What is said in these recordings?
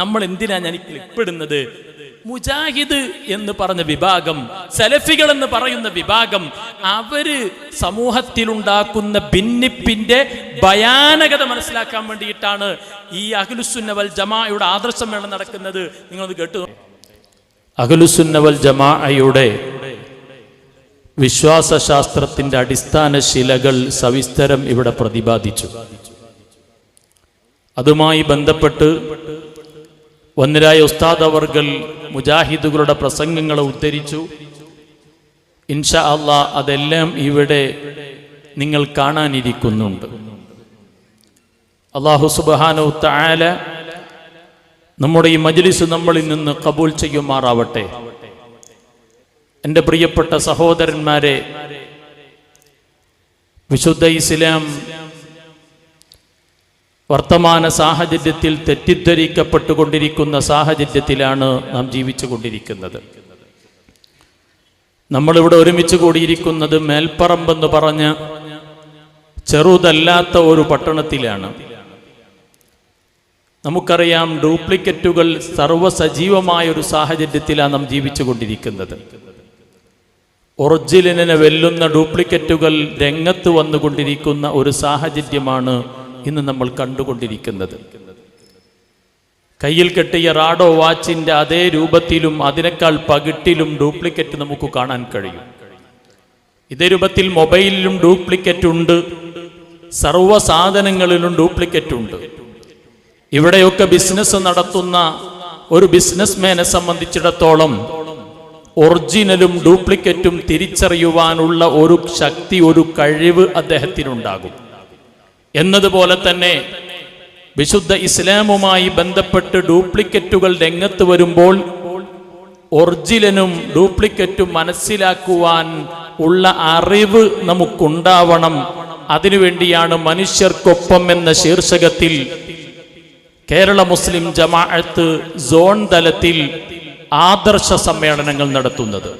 നമ്മൾ എന്തിനാ ഞാൻ ക്ലിപ്പിടുന്നത്? മുജാഹിദ് എന്ന് പറഞ്ഞ വിഭാഗം, സലഫികൾ എന്ന് പറയുന്ന വിഭാഗം, അവര് സമൂഹത്തിലുണ്ടാക്കുന്ന ഭിന്നിപ്പിന്റെ ഭയാനകത മനസ്സിലാക്കാൻ വേണ്ടിയിട്ടാണ് ഈ അഹ്ലുസുന്ന വൽ ജമാഅയുടെ ആദർശമേള നടക്കുന്നത്. നിങ്ങളത് കേട്ടു. അഹ്ലുസുന്ന വൽ ജമാഅയുടെ വിശ്വാസശാസ്ത്രത്തിന്റെ അടിസ്ഥാന ശിലകൾ സവിസ്തരം ഇവിടെ പ്രതിപാദിച്ചു. അതുമായി ബന്ധപ്പെട്ട് വന്നിരായ ഉസ്താദ് അവർകൾ മുജാഹിദുകളുടെ പ്രസംഗങ്ങളെ ഉദ്ധരിച്ചു. ഇൻഷാ അല്ലാഹ് അതെല്ലാം ഇവിടെ നിങ്ങൾ കാണാനിരിക്കുന്നുണ്ട്. അല്ലാഹു സുബ്ഹാനഹു തആല നമ്മുടെ ഈ മജ്ലിസ് നമ്മളിൽ നിന്ന് ഖബൂൽ ചെയ്യുമാറാവട്ടെ. എൻ്റെ പ്രിയപ്പെട്ട സഹോദരന്മാരെ, വിശുദ്ധ ഇസ്ലാം വർത്തമാന സാഹചര്യത്തിൽ തെറ്റിദ്ധരിക്കപ്പെട്ടുകൊണ്ടിരിക്കുന്ന സാഹചര്യത്തിലാണ് നാം ജീവിച്ചു കൊണ്ടിരിക്കുന്നത്. നമ്മളിവിടെ ഒരുമിച്ച് കൂടിയിരിക്കുന്നത് മേൽപ്പറമ്പെന്ന് പറഞ്ഞ ചെറുതല്ലാത്ത ഒരു പട്ടണത്തിലാണ്. നമുക്കറിയാം, ഡ്യൂപ്ലിക്കറ്റുകൾ സർവ്വസജീവമായ ഒരു സാഹചര്യത്തിലാണ് നാം ജീവിച്ചു കൊണ്ടിരിക്കുന്നത്. ഒറിജിനലിനെ വെല്ലുന്ന ഡ്യൂപ്ലിക്കറ്റുകൾ രംഗത്ത് വന്നുകൊണ്ടിരിക്കുന്ന ഒരു സാഹചര്യമാണ് ഇന്ന് നമ്മൾ കണ്ടുകൊണ്ടിരിക്കുന്നത്. കയ്യിൽ കെട്ടിയ റാഡോ വാച്ചിന്റെ അതേ രൂപത്തിലും അതിനേക്കാൾ പകിട്ടിലും ഡ്യൂപ്ലിക്കറ്റ് നമുക്ക് കാണാൻ കഴിയും. ഇതേ രൂപത്തിൽ മൊബൈലിലും ഡ്യൂപ്ലിക്കറ്റ് ഉണ്ട്, സർവ്വ സാധനങ്ങളിലും ഡ്യൂപ്ലിക്കറ്റ് ഉണ്ട്. ഇവിടെയൊക്കെ ബിസിനസ് നടത്തുന്ന ഒരു ബിസിനസ്മാനെ സംബന്ധിച്ചിടത്തോളം ഒറിജിനലും ഡ്യൂപ്ലിക്കറ്റും തിരിച്ചറിയുവാനുള്ള ഒരു ശക്തി, ഒരു കഴിവ് അദ്ദേഹത്തിനുണ്ടാകും. എന്നതുപോലെ തന്നെ വിശുദ്ധ ഇസ്ലാമുമായി ബന്ധപ്പെട്ട് ഡ്യൂപ്ലിക്കറ്റുകൾ രംഗത്ത് വരുമ്പോൾ ഒറിജിനലും ഡ്യൂപ്ലിക്കറ്റും മനസ്സിലാക്കുവാൻ ഉള്ള അറിവ് നമുക്കുണ്ടാവണം. അതിനുവേണ്ടിയാണ് മനുഷ്യർക്കൊപ്പം എന്ന ശീർഷകത്തിൽ കേരള മുസ്ലിം ജമാഅത്ത് സോൺ തലത്തിൽ ആദർശ സമ്മേളനങ്ങൾ നടത്തുന്നത്.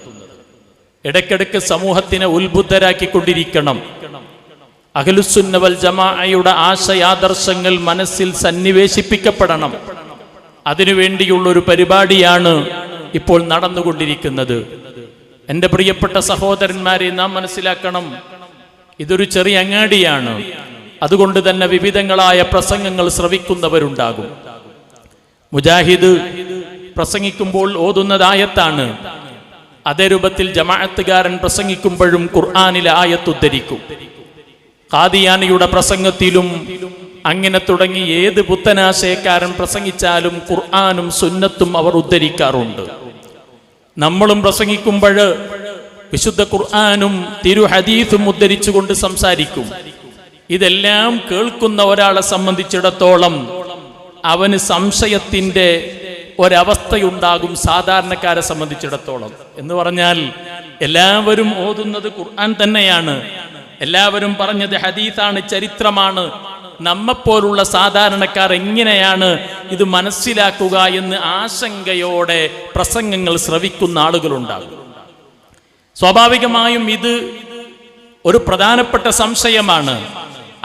ഇടയ്ക്കിടയ്ക്ക് സമൂഹത്തിനെ ഉത്ബുദ്ധരാക്കിക്കൊണ്ടിരിക്കണം. അഹ്ലുസുന്ന വൽ ജമാഅയുടെ ആശയാദർശങ്ങൾ മനസ്സിൽ സന്നിവേശിപ്പിക്കപ്പെടണം. അതിനുവേണ്ടിയുള്ളൊരു പരിപാടിയാണ് ഇപ്പോൾ നടന്നുകൊണ്ടിരിക്കുന്നത്. എൻ്റെ പ്രിയപ്പെട്ട സഹോദരന്മാരെ, നാം മനസ്സിലാക്കണം, ഇതൊരു ചെറിയ അങ്ങാടിയാണ്. അതുകൊണ്ട് തന്നെ വിവിധങ്ങളായ പ്രസംഗങ്ങൾ ശ്രവിക്കുന്നവരുണ്ടാകും. മുജാഹിദ് പ്രസംഗിക്കുമ്പോൾ ഓതുന്നത് ആയത്താണ്. അതേ രൂപത്തിൽ ജമാഅത്തുകാരൻ പ്രസംഗിക്കുമ്പോഴും ഖുർആനിലെ ആയത്ത് ഉദ്ധരിക്കും. ഖാദിയാനിയുടെ പ്രസംഗത്തിലും അങ്ങനെ തുടങ്ങി ഏത് പുത്തനാശയക്കാരൻ പ്രസംഗിച്ചാലും ഖുർആനും സുന്നത്തും അവർ ഉദ്ധരിക്കാറുണ്ട്. നമ്മളും പ്രസംഗിക്കുമ്പോൾ വിശുദ്ധ ഖുർആനും തിരു ഹദീസും ഉദ്ധരിച്ചുകൊണ്ട് സംസാരിക്കും. ഇതെല്ലാം കേൾക്കുന്ന ഒരാളെ സംബന്ധിച്ചിടത്തോളം അവന് സംശയത്തിന്റെ ഒരവസ്ഥയുണ്ടാകും. സാധാരണക്കാരെ സംബന്ധിച്ചിടത്തോളം എന്ന് പറഞ്ഞാൽ എല്ലാവരും ഓതുന്നത് ഖുർആൻ തന്നെയാണ്, എല്ലാവരും പറഞ്ഞത് ഹദീസാണ്, ചരിത്രമാണ്. നമ്മെപ്പോലുള്ള സാധാരണക്കാർ എങ്ങനെയാണ് ഇത് മനസ്സിലാക്കുക എന്ന് ആശങ്കയോടെ പ്രസംഗങ്ങൾ ശ്രവിക്കുന്ന ആളുകളുണ്ടാകും. സ്വാഭാവികമായും ഇത് ഒരു പ്രധാനപ്പെട്ട സംശയമാണ്.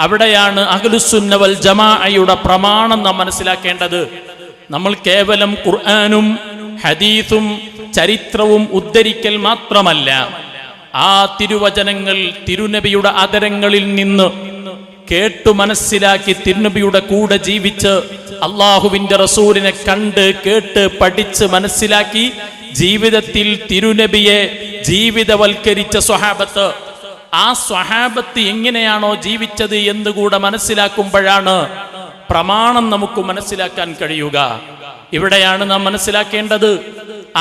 അവിടെയാണ് അഹ്ലുസുന്ന വൽ ജമാഅയുടെ പ്രമാണം നാം മനസ്സിലാക്കേണ്ടത്. നമ്മൾ കേവലം ഖുർആനും ഹദീസും ചരിത്രവും ഉദ്ധരിക്കൽ മാത്രമല്ല, ആ തിരുവചനങ്ങൾ തിരുനബിയുടെ അധരങ്ങളിൽ നിന്ന് കേട്ടു മനസ്സിലാക്കി തിരുനബിയുടെ കൂടെ ജീവിച്ച് അള്ളാഹുവിന്റെ റസൂലിനെ കണ്ട് കേട്ട് പഠിച്ച് മനസ്സിലാക്കി ജീവിതത്തിൽ തിരുനബിയെ ജീവിതവൽക്കരിച്ച സ്വഹാബത്ത്, ആ സ്വഹാബത്ത് എങ്ങനെയാണോ ജീവിച്ചത് എന്നുകൂടെ മനസ്സിലാക്കുമ്പോഴാണ് പ്രമാണം നമുക്ക് മനസ്സിലാക്കാൻ കഴിയുക. ഇവിടെയാണ് നാം മനസ്സിലാക്കേണ്ടത്.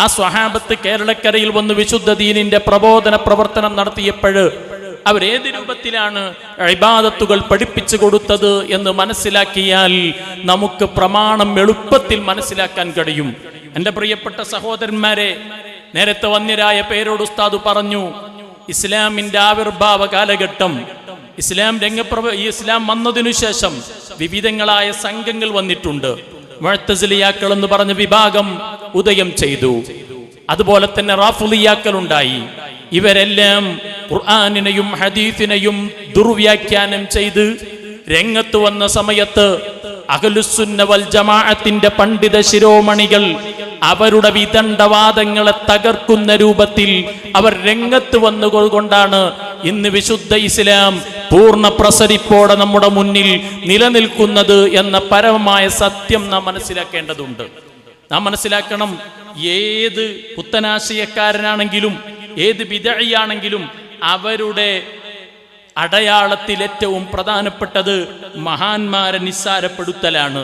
ആ സ്വഹാബത്ത് കേരളക്കരയിൽ വന്ന് വിശുദ്ധ ദീനിന്റെ പ്രബോധന പ്രവർത്തനം നടത്തിയപ്പോൾ അവരേത് രൂപത്തിലാണ് ഇബാദത്തുകൾ പഠിപ്പിച്ചു കൊടുത്തത് എന്ന് മനസ്സിലാക്കിയാൽ നമുക്ക് പ്രമാണം എളുപ്പത്തിൽ മനസ്സിലാക്കാൻ കഴിയും. എൻ്റെ പ്രിയപ്പെട്ട സഹോദരന്മാരെ, നേരത്തെ വന്യരായ പേരോട് ഉസ്താദ് പറഞ്ഞു, ഇസ്ലാമിന്റെ ആവിർഭാവ കാലഘട്ടം, ഇസ്ലാം വന്നതിനു ശേഷം വിവിധങ്ങളായ സംഘങ്ങൾ വന്നിട്ടുണ്ട്. മുഅ്തസിലിയാക്കൾ എന്ന് പറഞ്ഞ വിഭാഗം ഉദയം ചെയ്തു. അതുപോലെ തന്നെ റാഫിളിയാക്കൾ ഉണ്ടായി. ഇവരെല്ലാം ഖുർആനിനെയും ഹദീസിനെയും ദുർവ്യാഖ്യാനം ചെയ്ത് രംഗത്ത് വന്ന സമയത്ത് അഹ്ലുസുന്ന വൽ ജമാഅത്തിന്റെ പണ്ഡിത ശിരോമണികൾ അവരുടെ വിദണ്ഡവാദങ്ങളെ തകർക്കുന്ന രൂപത്തിൽ അവർ രംഗത്ത് വന്നുകൊണ്ടാണ് ഇന്ന് വിശുദ്ധ ഇസ്ലാം പൂർണ്ണ പ്രസരിപ്പോടെ നമ്മുടെ മുന്നിൽ നിലനിൽക്കുന്നത് എന്ന പരമമായ സത്യം നാം മനസ്സിലാക്കേണ്ടതുണ്ട്. നാം മനസ്സിലാക്കണം, ഏത് പുത്തനാശയക്കാരനാണെങ്കിലും ഏത് ബിദ്അയാണെങ്കിലും അവരുടെ അടയാളത്തിൽ ഏറ്റവും പ്രധാനപ്പെട്ടത് മഹാന്മാരെ നിസ്സാരപ്പെടുത്തലാണ്.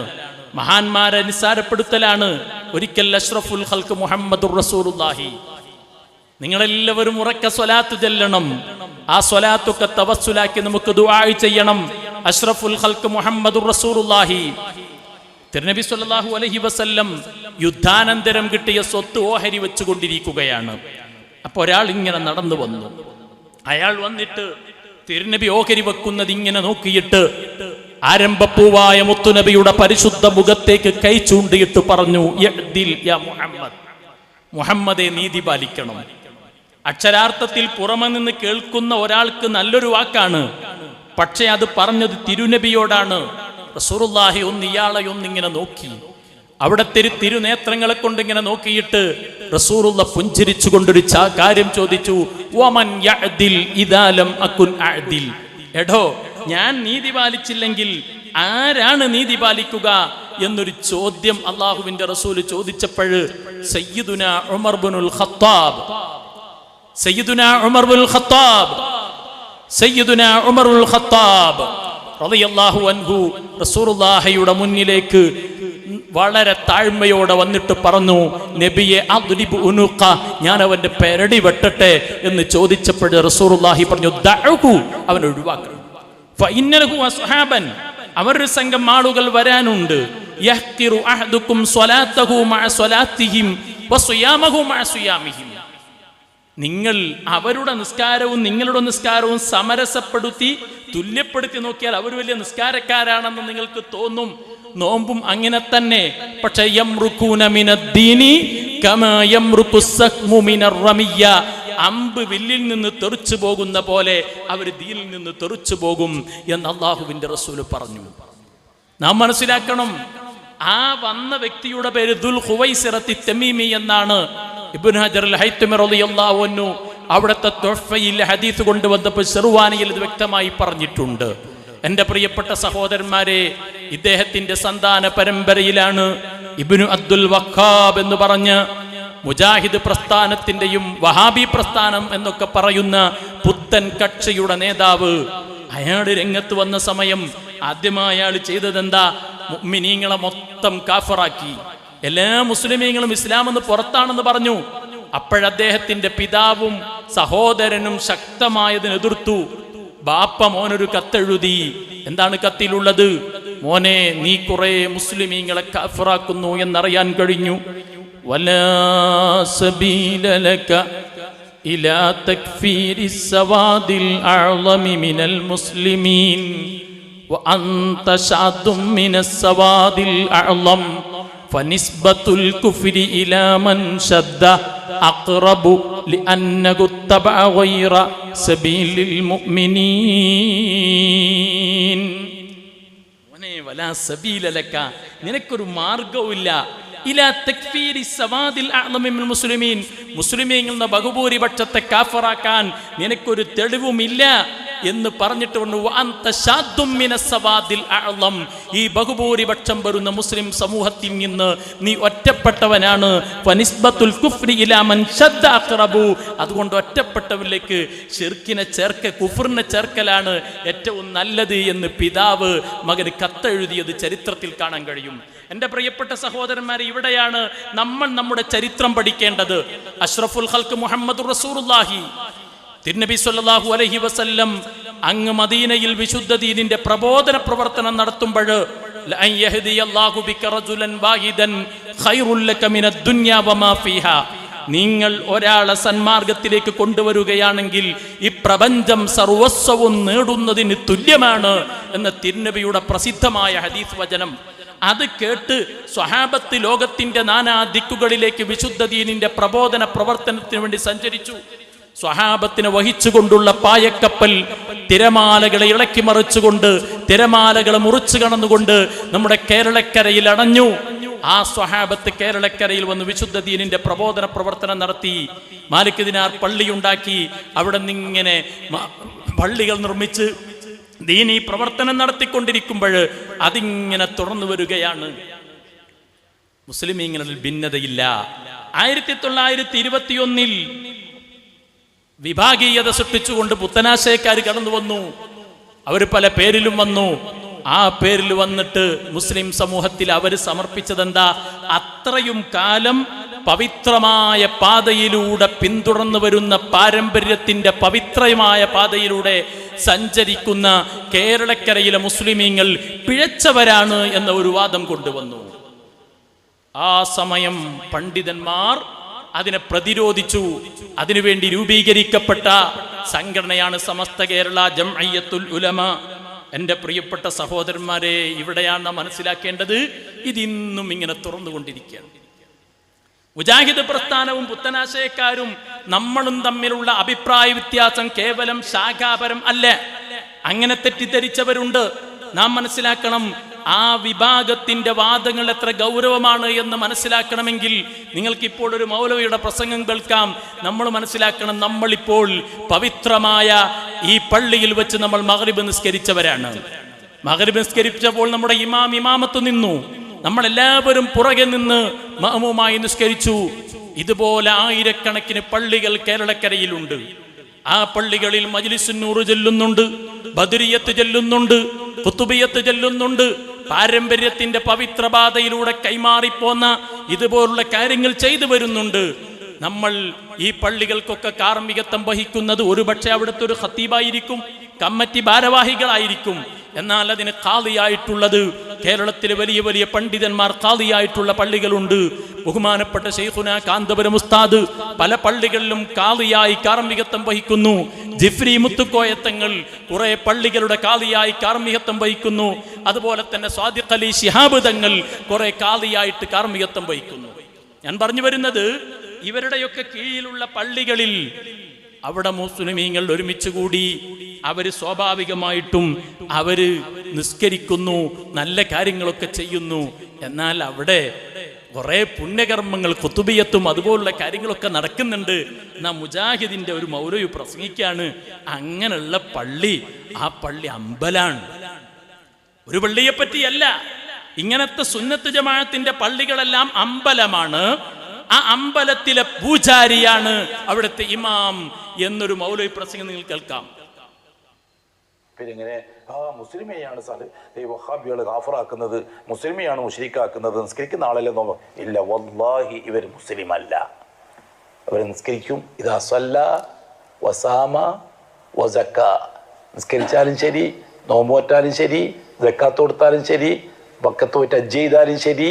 ഒരിക്കൽ അഷ്റഫുൽ ഖൽഖ് മുഹമ്മദുർ റസൂലുള്ളാഹി, നിങ്ങളെല്ലാവരും ഉറക്കെ സ്വലാത്ത് ചൊല്ലണം. ആ സ്വലാത്തൊക്കെ തവസ്സുലാക്കി നമുക്ക് ദുആ ചെയ്യണം. അഷ്റഫുൽ ഖൽഖ് മുഹമ്മദുർ റസൂലുള്ളാഹി തിരുനബി സല്ലല്ലാഹു അലൈഹി വസല്ലം യുദ്ധാനന്തരം കിട്ടിയ സ്വത്ത് ഓഹരി വെച്ചുകൊണ്ടിരിക്കുകയാണ്. അപ്പൊ ഒരാൾ ഇങ്ങനെ നടന്നു വന്നു. അയാൾ വന്നിട്ട് തിരുനബി ഓഹരി വെക്കുന്നത് ഇങ്ങനെ നോക്കിയിട്ട് ആരംഭപ്പൂവായ മുത്തുനബിയുടെ പരിശുദ്ധ മുഖത്തേക്ക് കൈ ചൂണ്ടിയിട്ട് പറഞ്ഞു, യഅ്ദിൽ യാ മുഹമ്മദ്, മുഹമ്മദേ നീതി പാലിക്കണം. അക്ഷരാർത്ഥത്തിൽ പുറമെ നിന്ന് കേൾക്കുന്ന ഒരാൾക്ക് നല്ലൊരു വാക്കാണ്, പക്ഷെ അത് പറഞ്ഞത് തിരുനബിയോടാണ്. റസൂലുള്ളാഹി ഇയാളെ ഒന്നിങ്ങനെ നോക്കി, അവിടത്തെ തിരുനേത്രങ്ങളെ കൊണ്ട് ഇങ്ങനെ നോക്കിയിട്ട് റസൂലുള്ള പുഞ്ചിരിച്ചു കൊണ്ടൊരു കാര്യം ചോദിച്ചു, വമൻ യഅ്ദിൽ ഇദാ ലം അകുൻ അഅ്ദിൽ. എടോ, ഞാൻ നീതി പാലിച്ചില്ലെങ്കിൽ ആരാണ് നീതി പാലിക്കുക എന്നൊരു ചോദ്യം അള്ളാഹുവിന്റെ റസൂൽ ചോദിച്ചപ്പോൾ സയ്യിദുനാ ഉമർ ഇബ്നുൽ ഖത്താബ് റളിയല്ലാഹു അൻഹു റസൂലുള്ളാഹിയുടെ മുന്നിലേക്ക് വളരെ താഴ്മയോടെ വന്നിട്ട് പറഞ്ഞു, നബിയെ അദ്രിബ് ഉനുഖ, ഞാൻ അവന്റെ പെരടി വെട്ടട്ടെ എന്ന് ചോദിച്ചപ്പോൾ റസൂലുള്ളാഹി പറഞ്ഞു, ദഅഹു, അവനെ ഒഴിവാക്കണം. ഫഇന്നഹു അസ്ഹാബൻ, അവരുടെ സംഘം ആളുകൾ വരാനുണ്ട്. യഹ്കിറു അഹദുക്കും സ്വലാത്തഹു മഅ സ്വലാത്തിഹിം വസിയാമഹു മഅ സിയാമിഹിം. നിങ്ങൾ അവരുടെ നിസ്കാരവും നിങ്ങളുടെ നിസ്കാരവും സമരസപ്പെടുത്തി തുല്യപ്പെടുത്തി നോക്കിയാൽ അവർ വലിയ നിസ്കാരക്കാരാണെന്ന് നിങ്ങൾക്ക് തോന്നും. നോമ്പും അങ്ങനെ തന്നെ. പക്ഷേ യംറുകൂന മിനദ്ദീനി കമാ യംറുകു സഖ്മു മിനർ റമിയ്യ, അമ്പ് വില്ലിൽ നിന്ന് തെറിച്ചു പോകുന്ന പോലെ അവർ ദീനിൽ നിന്ന് തെറിച്ചു പോകും എന്ന് അല്ലാഹുവിന്റെ റസൂൽ പറഞ്ഞു. നാം മനസ്സിലാക്കണം, ആ വന്ന വ്യക്തിയുടെ പേര് ദുൽ ഖുവൈസിറത്തി തമീമി എന്നാണ്. ഇബ്നു ഹജർ അൽ ഹൈതമി റളിയല്ലാഹു അൻഹു അവിടുത്തെ തുഹ്ഫയിൽ ഹദീസ് കൊണ്ടുവന്നപ്പോൾ ശർവാനിയിൽ ഇത് വ്യക്തമായി പറഞ്ഞിട്ടുണ്ട്. എൻ്റെ പ്രിയപ്പെട്ട സഹോദരന്മാരെ, ഇദ്ദേഹത്തിന്റെ സന്താന പരമ്പരയിലാണ് ഇബ്നു അബ്ദുൽ വഖാബ് എന്ന് പറഞ്ഞ് മുജാഹിദ് പ്രസ്ഥാനത്തിന്റെയും വഹാബി പ്രസ്ഥാനം എന്നൊക്കെ പറയുന്ന പുത്തൻ കക്ഷിയുടെ നേതാവ്. അയാൾ രംഗത്ത് വന്ന സമയം ആദ്യമായി അയാൾ ചെയ്തതെന്താ? മുഅ്മിനീങ്ങളെ മൊത്തം കാഫറാക്കി. എല്ലാ മുസ്ലിമീങ്ങളും ഇസ്ലാം എന്ന് പുറത്താണെന്ന് പറഞ്ഞു. അപ്പോഴദ്ദേഹത്തിന്റെ പിതാവും സഹോദരനും ശക്തമായതിന് എതിർത്തു. ബാപ്പ മോനൊരു കത്തെഴുതി. എന്താണ് കത്തിലുള്ളത്? മോനെ, നീ കുറെ മുസ്ലിമീങ്ങളെ കാഫിറാക്കുന്നു എന്നറിയാൻ കഴിഞ്ഞു. വലാ സബീല ലക ഇലാ തക്ഫീരി സവാദിൽ അഅ്ളമി മിനൽ മുസ്ലിമീൻ വഅൻത ശഅദും മിനസ് സവാദിൽ അഅ്ളം ഫനിസ്ബത്തുൽ കുഫ്രി ഇലാ മൻ ശദ്ദ അഖ്റബു ലിഅന്നഹു തബഅ ഗൈറ സബീലിൽ മുഅ്മിനീൻ. വനേ വലാ സബീല ലക, നിനക്കൊരു മാർഗ്ഗവുമില്ല. ഇലാ തക്ഫീരി സവാദിൽ അഅ്ളമി മിനൽ മുസ്ലിമീൻ, മുസ്ലിമീങ്ങളുടെ ബഹുഭൂരിപക്ഷത്തെ കാഫറാക്കാൻ നിനക്കൊരു തെളിവുമില്ല എന്ന് പറഞ്ഞിട്ട് പറഞ്ഞു. വഅൻത ശാദ്ദും മിനസ് സവാദിൽ അഅ്ളം, ഈ ബഹുഭൂരിപക്ഷം വരുന്ന മുസ്ലിം സമൂഹത്തിൽ നിന്ന് നീ ഒറ്റപ്പെട്ടവനാണ്. ഫനിസ്ബത്തുൽ കുഫ്രി ഇലാ മൻ ശദ്ദ അഖ്റബു, അതുകൊണ്ട് ഒറ്റപ്പെട്ടവരിലേക്ക് ശിർക്കിനെ കുഫ്റിനെ ചേർക്കലാണ് ഏറ്റവും നല്ലത് എന്ന് പിതാവ് മകന് കത്തെഴുതിയത് ചരിത്രത്തിൽ കാണാൻ കഴിയും. എൻ്റെ പ്രിയപ്പെട്ട സഹോദരന്മാരെ, ഇവിടെയാണ് നമ്മൾ നമ്മുടെ ചരിത്രം പഠിക്കേണ്ടത്. അഷ്റഫുൽ ഖൽഖ് മുഹമ്മദുർ റസൂലുള്ളാഹി തിരുനബി സല്ലല്ലാഹു അലൈഹി വസല്ലം അങ്ങ് മദീനയിൽ വിശുദ്ധ ദീനിന്റെ പ്രബോധന പ്രവർത്തനം നടത്തുമ്പോൾ ലഅൻ യഹ്ദിയല്ലാഹു ബിക റജുലൻ വാഹിദൻ ഖൈറുൽ ലക മിനദ് ദുനിയ വമാ ഫീഹാ, നിങ്ങൾ ഒരാളെ സന്മാർഗത്തിലേക്ക് കൊണ്ടുവരികയാണെങ്കിൽ ഈ പ്രപഞ്ചം സർവസ്വവും നേടുന്നതിന് തുല്യമാണ് എന്ന തിരുനബിയുടെ പ്രസിദ്ധമായ ഹദീസ് വചനം. അത് കേട്ട് സ്വഹാബത്ത് ലോകത്തിന്റെ നാനാ ദിക്കുകളിലേക്ക് വിശുദ്ധ ദീനിന്റെ പ്രബോധന പ്രവർത്തനത്തിന് വേണ്ടി സഞ്ചരിച്ചു. സ്വഹാബത്തിനെ വഹിച്ചുകൊണ്ടുള്ള പായക്കപ്പൽ തിരമാലകളെ ഇളക്കി മറിച്ചുകൊണ്ട്, തിരമാലകളെ മുറിച്ചു കടന്നുകൊണ്ട് നമ്മുടെ കേരളക്കരയിൽ അടഞ്ഞു. ആ സ്വഹാബത്ത് കേരളക്കരയിൽ വന്ന് വിശുദ്ധ ദീനിന്റെ പ്രബോധന പ്രവർത്തനം നടത്തി. മാലിക് ദിനാർ പള്ളിയുണ്ടാക്കി. അവിടെ നിന്നിങ്ങനെ പള്ളികൾ നിർമ്മിച്ച് ദീനീ പ്രവർത്തനം നടത്തിക്കൊണ്ടിരിക്കുമ്പോൾ അതിങ്ങനെ തുടർന്നു വരികയാണ്. മുസ്ലിമീങ്ങളിൽ ഭിന്നതയില്ല. 1921 വിഭാഗീയത സൃഷ്ടിച്ചുകൊണ്ട് പുത്തനാശയക്കാർ കടന്നു വന്നു. അവർ പല പേരിലും വന്നു. ആ പേരിൽ വന്നിട്ട് മുസ്ലിം സമൂഹത്തിൽ അവർ സമർപ്പിച്ചതെന്താ? അത്രയും കാലം പവിത്രമായ പാതയിലൂടെ പിന്തുടർന്നു വരുന്ന പാരമ്പര്യത്തിന്റെ പവിത്രമായ പാതയിലൂടെ സഞ്ചരിക്കുന്ന കേരളക്കരയിലെ മുസ്ലിമീങ്ങൾ പിഴച്ചവരാണ് എന്ന ഒരു വാദം കൊണ്ടുവന്നു. ആ സമയം പണ്ഡിതന്മാർ അതിനെ പ്രതിരോധിച്ചു. അതിനുവേണ്ടി രൂപീകരിക്കപ്പെട്ട സംഘടനയാണ് സമസ്ത കേരള ജംഇയ്യത്തുൽ ഉലമ. എൻ്റെ പ്രിയപ്പെട്ട സഹോദരന്മാരെ, ഇവിടെയാണ് നാം മനസ്സിലാക്കേണ്ടത്. ഇതിന്നും ഇങ്ങനെ തുറന്നുകൊണ്ടിരിക്കുകയാണ്. മുജാഹിദ് പ്രസ്ഥാനവും പുത്തനാശയക്കാരും നമ്മളും തമ്മിലുള്ള അഭിപ്രായ വ്യത്യാസം കേവലം ശാഖാപരം അല്ല. അങ്ങനെ തെറ്റിദ്ധരിച്ചവരുണ്ട്. നാം മനസ്സിലാക്കണം, ആ വിഭാഗത്തിന്റെ വാദങ്ങൾ എത്ര ഗൗരവമാണ് എന്ന് മനസ്സിലാക്കണമെങ്കിൽ നിങ്ങൾക്കിപ്പോൾ ഒരു മൗലവിയുടെ പ്രസംഗം കേൾക്കാം. നമ്മൾ മനസ്സിലാക്കണം, നമ്മളിപ്പോൾ പവിത്രമായ ഈ പള്ളിയിൽ വെച്ച് നമ്മൾ മഗ്രിബ് നിസ്കരിച്ചവരാണ്. മഗ്രിബ് നിസ്കരിച്ചപ്പോൾ നമ്മുടെ ഇമാമത്ത് നിന്നു. നമ്മളെല്ലാവരും പുറകെ നിന്ന് മഅ്മൂമായി നിസ്കരിച്ചു. ഇതുപോലെ ആയിരക്കണക്കിന് പള്ളികൾ കേരളക്കരയിലുണ്ട്. ആ പള്ളികളിൽ മജ്ലിസുൻ നൂർ ചൊല്ലുന്നുണ്ട്, ബദരിയത്ത് ചൊല്ലുന്നുണ്ട്, ഖുതുബിയത്ത് ചൊല്ലുന്നുണ്ട്. പാരമ്പര്യത്തിന്റെ പവിത്രപാതയിലൂടെ കൈമാറിപ്പോന്ന ഇതുപോലുള്ള കാര്യങ്ങൾ ചെയ്തു വരുന്നുണ്ട്. നമ്മൾ ഈ പള്ളികൾക്കൊക്കെ കാർമ്മികത്വം വഹിക്കുന്നത് ഒരുപക്ഷെ അവിടുത്തെ ഒരു ഖത്തീബായിരിക്കും, കമ്മിറ്റി ഭാരവാഹികളായിരിക്കും. എന്നാൽ അതിന് ഖാദിയായിട്ടുള്ളത് കേരളത്തിലെ വലിയ വലിയ പണ്ഡിതന്മാർ ഖാദിയായിട്ടുള്ള പള്ളികളുണ്ട്. ബഹുമാനപ്പെട്ട ശൈഖുന കാന്തപുരം ഉസ്താദ് പല പള്ളികളിലും ഖാദിയായി കാർമ്മികത്വം വഹിക്കുന്നു. ജിഫ്രി മുത്തുക്കോയത്തങ്ങൾ കുറെ പള്ളികളുടെ ഖാദിയായി കാർമ്മികത്വം വഹിക്കുന്നു. അതുപോലെ തന്നെ സ്വാദിഖ് അലി ശിഹാബ് തങ്ങൾ കുറെ ഖാദിയായിട്ട് കാർമ്മികത്വം വഹിക്കുന്നു. ഞാൻ പറഞ്ഞു വരുന്നത്, ഇവരുടെയൊക്കെ കീഴിലുള്ള പള്ളികളിൽ അവിടെ മുസ്ലിമീങ്ങൾ ഒരുമിച്ച് കൂടി അവർ സ്വാഭാവികമായിട്ടും അവര് നിസ്കരിക്കുന്നു, നല്ല കാര്യങ്ങളൊക്കെ ചെയ്യുന്നു. എന്നാൽ അവിടെ കുറെ പുണ്യകർമ്മങ്ങൾ, ഖുതുബിയത്തും അതുപോലുള്ള കാര്യങ്ങളൊക്കെ നടക്കുന്നുണ്ട്. എന്നാ മുജാഹിദിന്റെ ഒരു മൗലവി പ്രസംഗിക്കാണ്, അങ്ങനെയുള്ള പള്ളി, ആ പള്ളി അമ്പലാണ്. ഒരു പള്ളിയെ പറ്റിയല്ല, ഇങ്ങനത്തെ സുന്നത്ത് ജമാഅത്തിന്റെ പള്ളികളെല്ലാം അമ്പലമാണ്. ആ അമ്പലത്തിലെ പൂജാരിയാണ് അവിടുത്തെ ഇമാം എന്നൊരു മൗലവി പ്രസംഗം നിങ്ങൾ കേൾക്കാം. പിന്നെ ഇങ്ങനെ മുസ്ലിമെയാണ് വഹാബികൾ ഗാഫറാക്കുന്നത്, മുസ്ലിമെയാണ് മുശ്രിക്കാക്കുന്നത്, നിസ്കരിക്കുന്ന ആളല്ലേ നോക്കാം. ഇല്ല, വല്ലാഹി ഇവർ മുസ്ലിം അല്ല. അവർ നിസ്കരിക്കും. ഇതാ സല്ല വസാമ വസക്ക, നിസ്കരിച്ചാലും ശരി, നോമ്പോറ്റാലും ശരി, സക്കാത്ത് കൊടുത്താലും ശരി, വക്കത്ത് പോയിട്ട് ഹജ്ജ് ചെയ്താലും ശരി,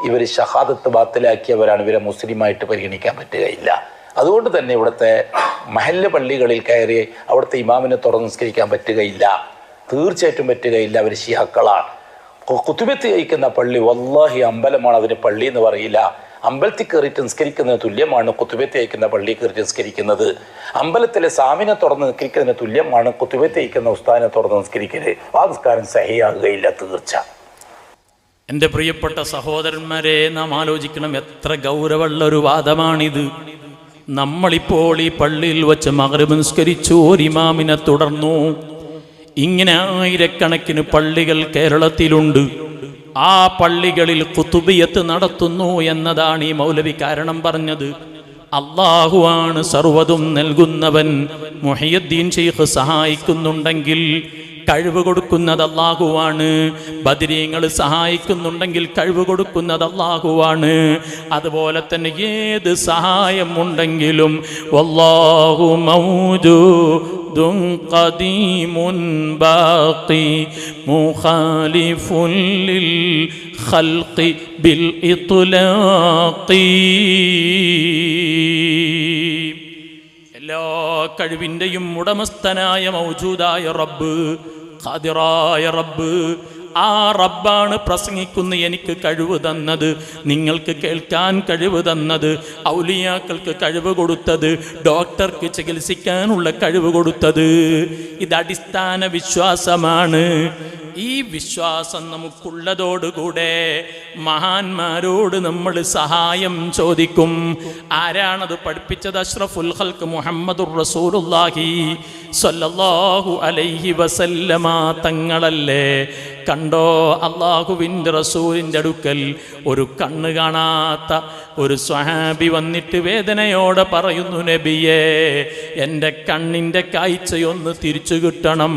ഇവർ ഷഹാദത്ത് ബാത്തിലാക്കിയവരാണ്. ഇവരെ മുസ്ലിമായിട്ട് പരിഗണിക്കാൻ പറ്റുകയില്ല. അതുകൊണ്ട് തന്നെ ഇവിടുത്തെ മഹല്ല് പള്ളികളിൽ കയറി അവിടുത്തെ ഇമാമിനെ തുറന്ന് നിസ്കരിക്കാൻ പറ്റുകയില്ല, തീർച്ചയായിട്ടും പറ്റുകയില്ല. അവർ ശിയാക്കളാണ്. ഖുതുബത്ത് കഴിക്കുന്ന പള്ളി വല്ലാഹി അമ്പലമാണ്, അതിന് പള്ളി എന്ന് പറയില്ല. അമ്പലത്തിൽ കയറിയിട്ട് നിസ്കരിക്കുന്നതിന് തുല്യമാണ് ഖുതുബത്ത് കഴിക്കുന്ന പള്ളി കയറിയിട്ട് നിസ്കരിക്കുന്നത്. അമ്പലത്തിലെ സാമിനെ തുറന്ന് നിസ്കരിക്കുന്നതിന് തുല്യമാണ് ഖുതുബത്ത് കഴിക്കുന്ന ഉസ്താദിനെ തുറന്ന് നിസ്കരിക്കരുത്. ആ നിസ്കാരം സഹിയാകുകയില്ല, തീർച്ച. എൻ്റെ പ്രിയപ്പെട്ട സഹോദരന്മാരെ, നാം ആലോചിക്കണം, എത്ര ഗൗരവമുള്ള ഒരു വാദമാണിത്. നമ്മളിപ്പോൾ ഈ പള്ളിയിൽ വെച്ച് മഗ്രിബ് നിസ്കരിച്ചു, ഒരു ഇമാമിനെ തുടർന്നു. ഇങ്ങനെ ആയിരക്കണക്കിന് പള്ളികൾ കേരളത്തിലുണ്ട്. ആ പള്ളികളിൽ ഖുതുബിയത്ത് നടത്തുന്നു എന്നതാണ് ഈ മൗലവി കാരണം പറഞ്ഞത്. അല്ലാഹുവാണ് സർവ്വതും നൽകുന്നവൻ. മുഹയ്യിദ്ദീൻ ശൈഖ് സഹായിക്കുന്നുണ്ടെങ്കിൽ കഴിവ് കൊടുക്കുന്നത് അല്ലാഹുവാണ്. ബദരീങ്ങൾ സഹായിക്കുന്നുണ്ടെങ്കിൽ കഴിവ് കൊടുക്കുന്നത് അല്ലാഹുവാണ്. അതുപോലെ തന്നെ ഏത് സഹായം ഉണ്ടെങ്കിലും വല്ലാഹു മൗജൂദുൻ ഖദീമുൻ ബാഖി മുഖാലിഫുൻ ലിൽ ഖൽഖി ബിൽ ഇത്ലാഖി. എല്ലാ കഴിവിൻ്റെയും ഉടമസ്ഥനായ മൗജൂദായ റബ്ബ്, ഖാദിറായ റബ്ബ്, ആ റബ്ബാണ് പ്രസംഗിക്കുന്ന എനിക്ക് കഴിവ് തന്നത്, നിങ്ങൾക്ക് കേൾക്കാൻ കഴിവ് തന്നത്, ഔലിയാക്കൾക്ക് കഴിവ് കൊടുത്തത്, ഡോക്ടർക്ക് ചികിത്സിക്കാനുള്ള കഴിവ് കൊടുത്തത്. ഇത് അടിസ്ഥാന വിശ്വാസമാണ്. ഈ വിശ്വാസം നമുക്കുള്ളതോടുകൂടെ മഹാന്മാരോട് നമ്മൾ സഹായം ചോദിക്കും. ആരാണത് പഠിപ്പിച്ചത്? അഷ്റഫുൽ ഖൽഖ് മുഹമ്മദുർ റസൂലുള്ളാഹി സ്വല്ലല്ലാഹു അലൈഹി വസല്ലമ തങ്ങളല്ലേ. കണ്ടോ, അള്ളാഹുവിൻ്റെ റസൂലിൻ്റെ അടുക്കൽ ഒരു കണ്ണ് കാണാത്ത ഒരു സ്വഹാബി വന്നിട്ട് വേദനയോടെ പറയുന്നു, നബിയേ, എൻ്റെ കണ്ണിൻ്റെ കാഴ്ചയൊന്ന് തിരിച്ചു കിട്ടണം.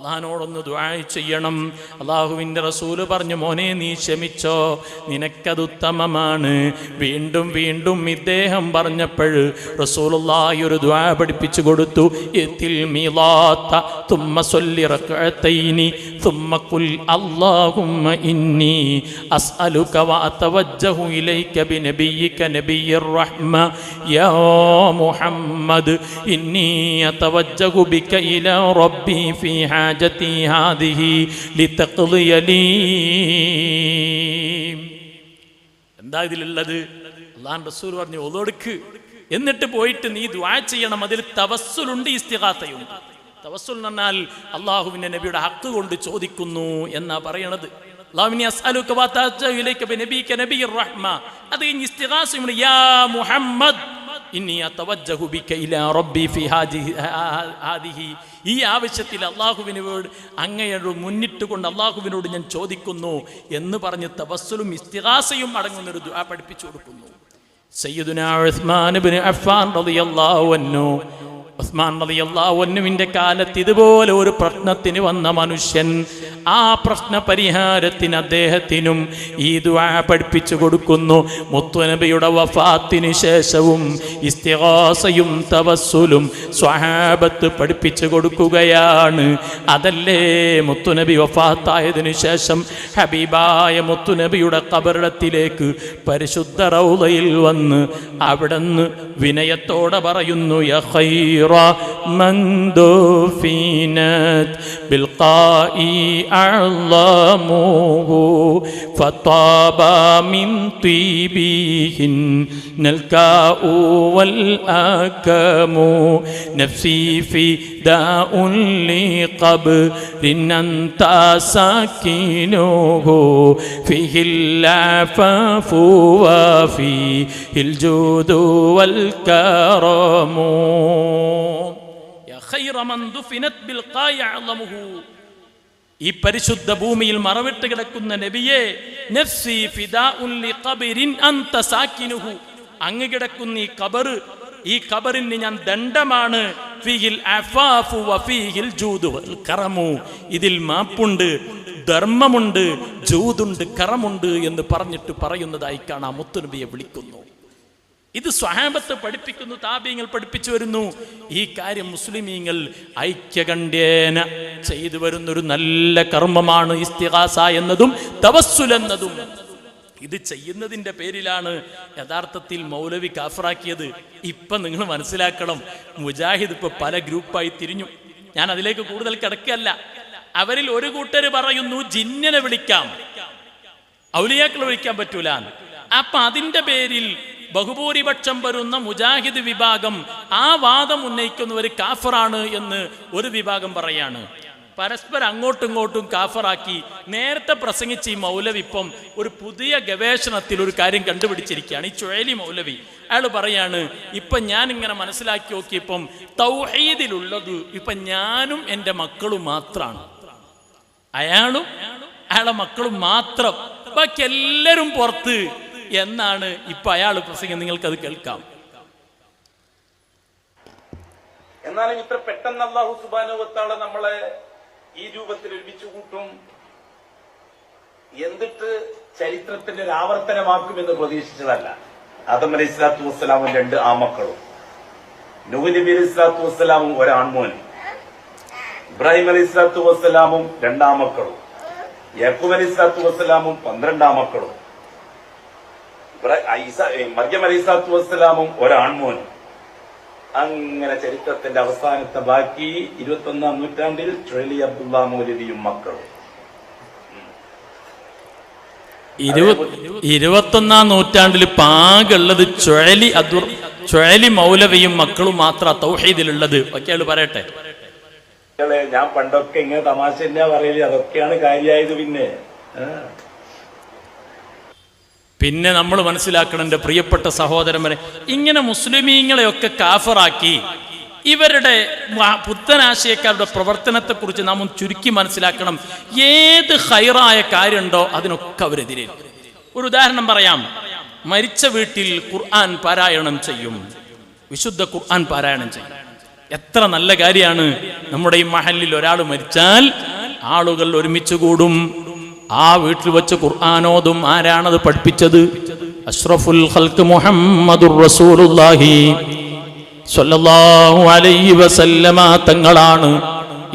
അള്ളാഹിനോടൊന്ന് ദുആ ചെയ്യണം. അള്ളാഹുവിൻ്റെ റസൂല് പറഞ്ഞു, മോനെ നീ ക്ഷമിച്ചോ, നിനക്കത് ഉത്തമമാണ്. വീണ്ടും വീണ്ടും ഇദ്ദേഹം പറഞ്ഞപ്പോൾ റസൂലുള്ളാഹി ഒരു ദുആ പഠിപ്പിച്ചു കൊടുത്തു. യത്തിൽ മീലാത്ത തുമ്മ സല്ലി റക്അതൈനി തുമ്മ ഖുൽ അല്ലാഹുമ്മ ഇന്നി അസ്അലുക വഅതവജ്ജഹു ഇലൈക ബിനബിയിക നബിയ്യിർ റഹ്മ യാ മുഹമ്മദ് ഇന്നി അതവജ്ജഹു ബിക ഇലാ റബ്ബി ഫീ حاجتي هذه لتقضي لي. എന്താ ഇതിലുള്ളത്? അല്ലാഹുവിൻ്റെ റസൂൽ പറഞ്ഞു, ഒളോടുക്ക്, എന്നിട്ട് പോയിട്ട് നീ ദുആ ചെയ്യണം. അതിൽ തവസ്സുലുണ്ട്, ഇസ്തിഗാസയുണ്ട്. തവസ്സുൽ എന്ന് പറഞ്ഞാൽ അള്ളാഹുവിൻ്റെ നബിയുടെ ഹക്ക് കൊണ്ട് ചോദിക്കുന്നു എന്നാ പറയണത്. അല്ലാഹുവിനെ അസ്അലുക വഅതവജ്ജഹു ഇലൈക ബിനബിയിക നബിയ്യിർ റഹ്മ. അത് കഴിഞ്ഞ് ഇസ്തിഗാസയുണ്ട്, യാ മുഹമ്മദ് ഇന്നി അതവജ്ജഹു ബിക ഇലാ റബ്ബി ഫീ ഹാദിഹി. ഈ ആവശ്യത്തിൽ അള്ളാഹുവിനോട് അങ്ങയോട് മുന്നിട്ടുകൊണ്ട് അള്ളാഹുവിനോട് ഞാൻ ചോദിക്കുന്നു എന്ന് പറഞ്ഞ് തവസ്സുലും ഇസ്തിഗാസയും അടങ്ങുന്നൊരു ദുആ പഠിപ്പിച്ചു കൊടുക്കുന്നു. സയ്യിദുനാ ഉസ്മാൻ ഇബ്നു അഫ്ഫാൻ റളിയല്ലാഹു അൻഹു, ഉസ്മാൻ റളിയല്ലാഹു അൻഹുവിൻ്റെ കാലത്ത് ഇതുപോലെ ഒരു പ്രശ്നത്തിന് വന്ന മനുഷ്യൻ, ആ പ്രശ്ന പരിഹാരത്തിന് അദ്ദേഹത്തിനും ഈ ദുആ പഠിപ്പിച്ചു കൊടുക്കുന്നു. മുത്തുനബിയുടെ വഫാത്തിന് ശേഷവും ഇസ്തിഗാസയും തവസ്സുലും സ്വഹാബത്ത് പഠിപ്പിച്ചു കൊടുക്കുകയാണ്. അതല്ലേ മുത്തുനബി വഫാത്തായതിനു ശേഷം ഹബീബായ മുത്തുനബിയുടെ ഖബറിടത്തിലേക്ക് പരിശുദ്ധ റൗളയിൽ വന്ന് അവിടുന്ന് വിനയത്തോടെ പറയുന്നു, യാ ഖൈറ മൻ ദുഫിനത് ബിൽഖാഇ أعظمه فطاب من طيبهن الكاء والأكم نفسي فداء لقبر أنت ساكنه فيه العفاف وفيه الجود والكرم يا خير من دفنت بالقاء أعظمه. ഈ പരിശുദ്ധ ഭൂമിയിൽ മറവിട്ട് കിടക്കുന്ന നബിയെ, നഫ്സി ഫിദാഉൻ ലിഖബരിൻ അൻത സാകിനുഹു, അങ്ങ് കിടക്കുന്ന ഈ ഖബർ, ഈ ഖബറിന് ഞാൻ ദണ്ഡമാണ്. ഫീഹിൽ അഫാഫു വഫീഹിൽ ജൂദു വൽ കറമു, ഇതിൽ മാപ്പുണ്ട്, ധർമ്മമുണ്ട്, ജൂദുണ്ട്, കറമുണ്ട് എന്ന് പറഞ്ഞിട്ട് പറയുന്നതായി കാണാം. മുത്തുനബിയെ വിളിക്കുന്നു. ഇത് സ്വഹാബത്ത് പഠിപ്പിക്കുന്നു, താബീങ്ങൾ പഠിപ്പിച്ചു വരുന്നു. ഈ കാര്യം മുസ്ലിമീങ്ങൾ ഐക്യകണ്ഠേന ചെയ്തു വരുന്നൊരു നല്ല കർമ്മമാണ് ഇസ്തിഗാസ എന്നതും തവസ്സുൽ എന്നതും. ഇത് ചെയ്യുന്നതിൻ്റെ പേരിലാണ് യഥാർത്ഥത്തിൽ മൗലവി കാഫറാക്കിയത്. ഇപ്പം നിങ്ങൾ മനസ്സിലാക്കണം, മുജാഹിദ് ഇപ്പൊ പല ഗ്രൂപ്പായി തിരിഞ്ഞു. ഞാൻ അതിലേക്ക് കൂടുതൽ കിടക്കുകയല്ല. അവരിൽ ഒരു കൂട്ടർ പറയുന്നു ജിന്നിനെ വിളിക്കാം, ഔലിയാക്കളെ വിളിക്കാൻ പറ്റൂല. അപ്പൊ അതിൻ്റെ പേരിൽ ബഹുഭൂരിപക്ഷം വരുന്ന മുജാഹിദ് വിഭാഗം ആ വാദം ഉന്നയിക്കുന്നവർ കാഫറാണ് എന്ന് ഒരു വിഭാഗം പറയാണ്. പരസ്പരം അങ്ങോട്ടും ഇങ്ങോട്ടും കാഫറാക്കി നേരത്തെ പ്രസംഗിച്ച് ഈ മൗലവി ഇപ്പം ഒരു പുതിയ ഗവേഷണത്തിൽ ഒരു കാര്യം കണ്ടുപിടിച്ചിരിക്കുകയാണ്. ഈ ചുഴലി മൗലവി അയാൾ പറയാണ്, ഇപ്പം ഞാനിങ്ങനെ മനസ്സിലാക്കി നോക്കിയപ്പം തൗഹീദിലുള്ളത് ഇപ്പം ഞാനും എൻ്റെ മക്കളും മാത്രമാണ്. അയാളും അയാളെ മക്കളും മാത്രം, ബാക്കി എല്ലാവരും പുറത്ത് എന്നാണ് ഇപ്പൊ അയാൾ പ്രസംഗം. നിങ്ങൾക്കത് കേൾക്കാം. എന്നാലും ഇത്ര പെട്ടെന്ന് അല്ലാഹു സുബ്ഹാനഹു വ തആല നമ്മളെ ഈ രൂപത്തിൽ ഒരുമിച്ച് കൂട്ടും, എന്നിട്ട് ചരിത്രത്തിന്റെ ഒരു ആവർത്തനമാക്കുമെന്ന് പ്രതീക്ഷിച്ചതല്ല. ആദം അലൈഹിസ്സലാത്തു വസ്സലാമും 2 ആമക്കളും, നൂഹ് നബി അലൈഹിസ്സലാത്തു വസ്സലാമും ഒരാൺമോനും, ഇബ്രാഹിം അലൈഹിസ്സലാത്തു വസ്സലാമും 2 ആമക്കളും, യാക്കൂബ് അലൈഹിസ്സലാത്തു വസ്സലാമും 12 ആമക്കളും, മർയം അലൈഹിസ്സലാത്തു വസ്സലാമും ഒരാൺമോനും, അങ്ങനെ ചരിത്രത്തിന്റെ അവസാനത്തെ ബാക്കി 21-ാം നൂറ്റാണ്ടിൽ ചുഴലി അബ്ദുള്ള മൗലവിയും മക്കളും. 21-ാം നൂറ്റാണ്ടിൽ പാകുള്ളത് ചുഴലി മൗലവിയും മക്കളും മാത്രം തൗഹീദിലുള്ളത്. ഒക്കെയാള് പറയട്ടെ. ഞാൻ പണ്ടൊക്കെ ഇങ്ങനെ തമാശ തന്നെയാ പറയല്, അതൊക്കെയാണ് കാര്യമായത്. പിന്നെ നമ്മൾ മനസ്സിലാക്കണം, എൻ്റെ പ്രിയപ്പെട്ട സഹോദരന്മാരെ, ഇങ്ങനെ മുസ്ലിമീങ്ങളെയൊക്കെ കാഫറാക്കി ഇവരുടെ പുത്തനാശയക്കാരുടെ പ്രവർത്തനത്തെക്കുറിച്ച് നാം ചുരുക്കി മനസ്സിലാക്കണം. ഏത് ഹൈറായ കാര്യമുണ്ടോ അതിനൊക്കെ അവരെതിരെ. ഒരു ഉദാഹരണം പറയാം. മരിച്ച വീട്ടിൽ ഖുർആൻ പാരായണം ചെയ്യും, വിശുദ്ധ ഖുർആൻ പാരായണം ചെയ്യും. എത്ര നല്ല കാര്യമാണ്. നമ്മുടെ ഈ മഹല്ലിൽ ഒരാൾ മരിച്ചാൽ ആളുകൾ ഒരുമിച്ച് കൂടും, ആ വീട്ടിൽ വെച്ച് ഖുർആനോദും. ആരാണത് പഠിപ്പിച്ചത്? അഷ്റഫുൽ ഖൽഖ് മുഹമ്മദുർ റസൂലുള്ളാഹി സ്വല്ലല്ലാഹു അലൈഹി വസല്ലമ തങ്ങളാണ്.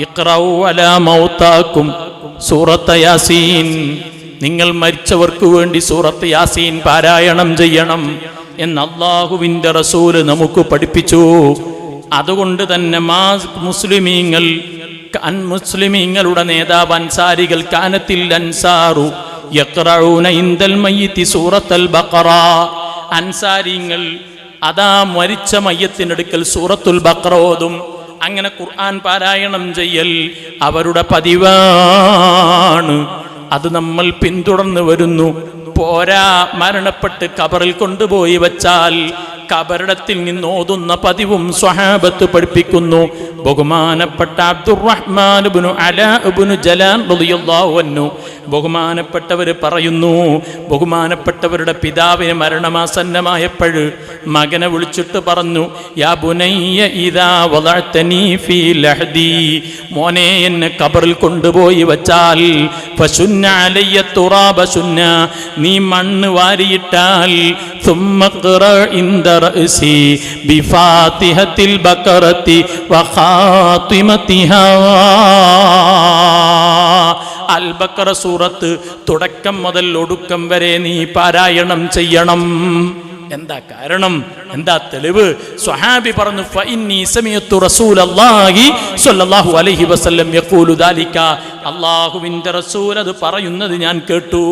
ഇഖ്റഉ അലാ മൗതാക്കും സൂറത്ത് യാസീൻ, നിങ്ങൾ മരിച്ചവർക്ക് വേണ്ടി സൂറത്ത് യാസീൻ പാരായണം ചെയ്യണം എന്ന് അല്ലാഹുവിൻ്റെ റസൂല് നമുക്ക് പഠിപ്പിച്ചു. അതുകൊണ്ട് തന്നെ മുസ്ലിമീങ്ങളുടെ നേതാവ് അൻസാരികൾ കാനത്തിൽ അൻസാറു യഖ്റഊന ഇൻദൽ മയ്യിതി സൂറത്തുൽ ബഖറ. അൻസാരിങ്ങൾ അതാ മരിച്ച മയ്യത്തിനടുക്കൽ സൂറത്തുൽ ബഖറ ഓതും. അങ്ങനെ ഖുർആൻ പാരായണം ചെയ്യൽ അവരുടെ പതിവാണ്. അത് നമ്മൾ പിന്തുടർന്ന് വരുന്നു. പോരാ, മരണപ്പെട്ട് ഖബറിൽ കൊണ്ടുപോയി വച്ചാൽ കബറിടത്തിൽ നിന്ന് ഓതുന്ന പതിവും സ്വഹാബത്ത് പഠിപ്പിക്കുന്നു. ബഹുമാനപ്പെട്ട അബ്ദുറഹ്മാൻ ഇബ്നു അലാ ഇബ്നു ജലാൻ റളിയല്ലാഹു അൻഹു ബഹുമാനപ്പെട്ടവർ പറയുന്നു, ബഹുമാനപ്പെട്ടവരുടെ പിതാവിന് മരണമാസന്നമായപ്പോൾ മകനെ വിളിച്ചിട്ട് പറഞ്ഞു, യാ ബുനയ്യ ഇദാ വദഅതനി ഫീ ലഹദി, മോനെ എന്നെ ഖബറിൽ കൊണ്ടുപോയി വച്ചാൽ ഫസുന്ന അലയ്യ തുറാബ സുന്ന, നീ മണ്ണ് വാരിയിട്ടാൽ ثم اقرأ عند رأسي بفاتحة البقرة وخاتمتها. അൽ ബഖറ സൂറത്ത് തുടക്കം മുതൽ ഒടുക്കം വരെ നീ പാരായണം ചെയ്യണം. എന്താ കാരണം? എന്താ തെളിവ്? സ്വഹാബി പറഞ്ഞു, ഫഇന്നി സമിഅതു റസൂലല്ലാഹി സ്വല്ലല്ലാഹു അലൈഹി വസല്ലം യഖൂലു ദാലിക, അല്ലാഹുവിൻ്റെ റസൂൽ അത് പറയുന്നത് ഞാൻ കേട്ടു.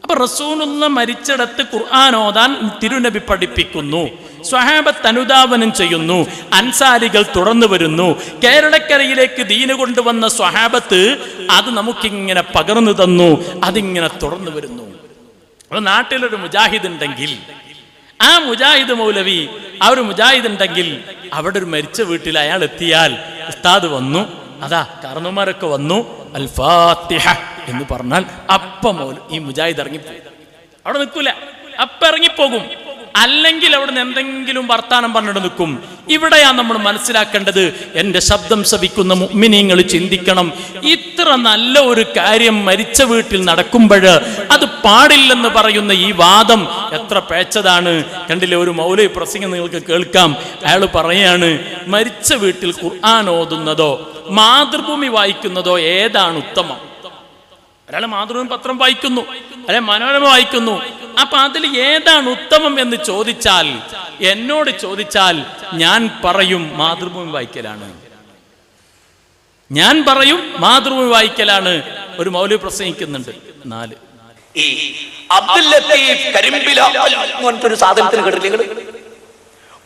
അപ്പൊ റസൂലുള്ള മരിച്ചിടത്ത് ഖുർആൻ ഓതാൻ തിരുനബി പഠിപ്പിക്കുന്നു, സ്വഹാബത്ത് അനുധാവനം ചെയ്യുന്നു, അൻസാരികൾ തുടർന്നു വരുന്നു. കേരളക്കരയിലേക്ക് ദീന് കൊണ്ടുവന്ന സ്വഹാബത്ത് അത് നമുക്കിങ്ങനെ പകർന്നു തന്നു, അതിങ്ങനെ തുടർന്നു വരുന്നു. ഒരു നാട്ടിലൊരു മുജാഹിദ് ഉണ്ടെങ്കിൽ, ആ മുജാഹിദ് മൗലവി, ആ ഒരു മുജാഹിദ് ഉണ്ടെങ്കിൽ അവിടെ ഒരു മരിച്ച വീട്ടിൽ അയാൾ എത്തിയാൽ ഉസ്താദ് വന്നു, അതാ കാരണവന്മാരൊക്കെ വന്നു, അൽ ഫാത്തിഹ എന്ന് പറഞ്ഞാൽ അപ്പം ഈ മുജാഹിദ് ഇറങ്ങിപ്പോകും. അവിടെ നിൽക്കൂല, അപ്പം ഇറങ്ങിപ്പോകും. അല്ലെങ്കിൽ അവിടെ നിന്ന് എന്തെങ്കിലും വർത്താനം പറഞ്ഞിട്ട് നിൽക്കും. ഇവിടെയാണ് നമ്മൾ മനസ്സിലാക്കേണ്ടത്. എൻ്റെ ശബ്ദം ശ്രവിക്കുന്ന മുഅ്മിനീങ്ങൾ ചിന്തിക്കണം, ഇത്ര നല്ല ഒരു കാര്യം മരിച്ച വീട്ടിൽ നടക്കുമ്പോൾ അത് പാടില്ലെന്ന് പറയുന്ന ഈ വാദം എത്ര പേച്ചതാണ്. കണ്ടില്ലേ, ഒരു മൗലവി പ്രസംഗം നിങ്ങൾക്ക് കേൾക്കാം. അയാൾ പറയാണ്, മരിച്ച വീട്ടിൽ ഖുർആൻ ഓതുന്നതോ മാതൃഭൂമി വായിക്കുന്നതോ ഏതാണ് ഉത്തമം? ഒരാൾ മാതൃഭൂമി പത്രം വായിക്കുന്നു, അല്ലെ മനോരമ വായിക്കുന്നു, അപ്പൊ അതിൽ ഏതാണ് ഉത്തമം എന്ന് ചോദിച്ചാൽ, എന്നോട് ചോദിച്ചാൽ ഞാൻ പറയും മാതൃഭൂമി വായിക്കലാണ്. ഞാൻ പറയും മാതൃഭൂമി വായിക്കലാണ്. ഒരു മൗലവി പ്രസംഗിക്കുന്നുണ്ട്. 4 ഈ അബ്ദുൽ ലത്തീഫ് കരിമ്പില ഒരു സാധനത്തിന് കേട്ടില്ല,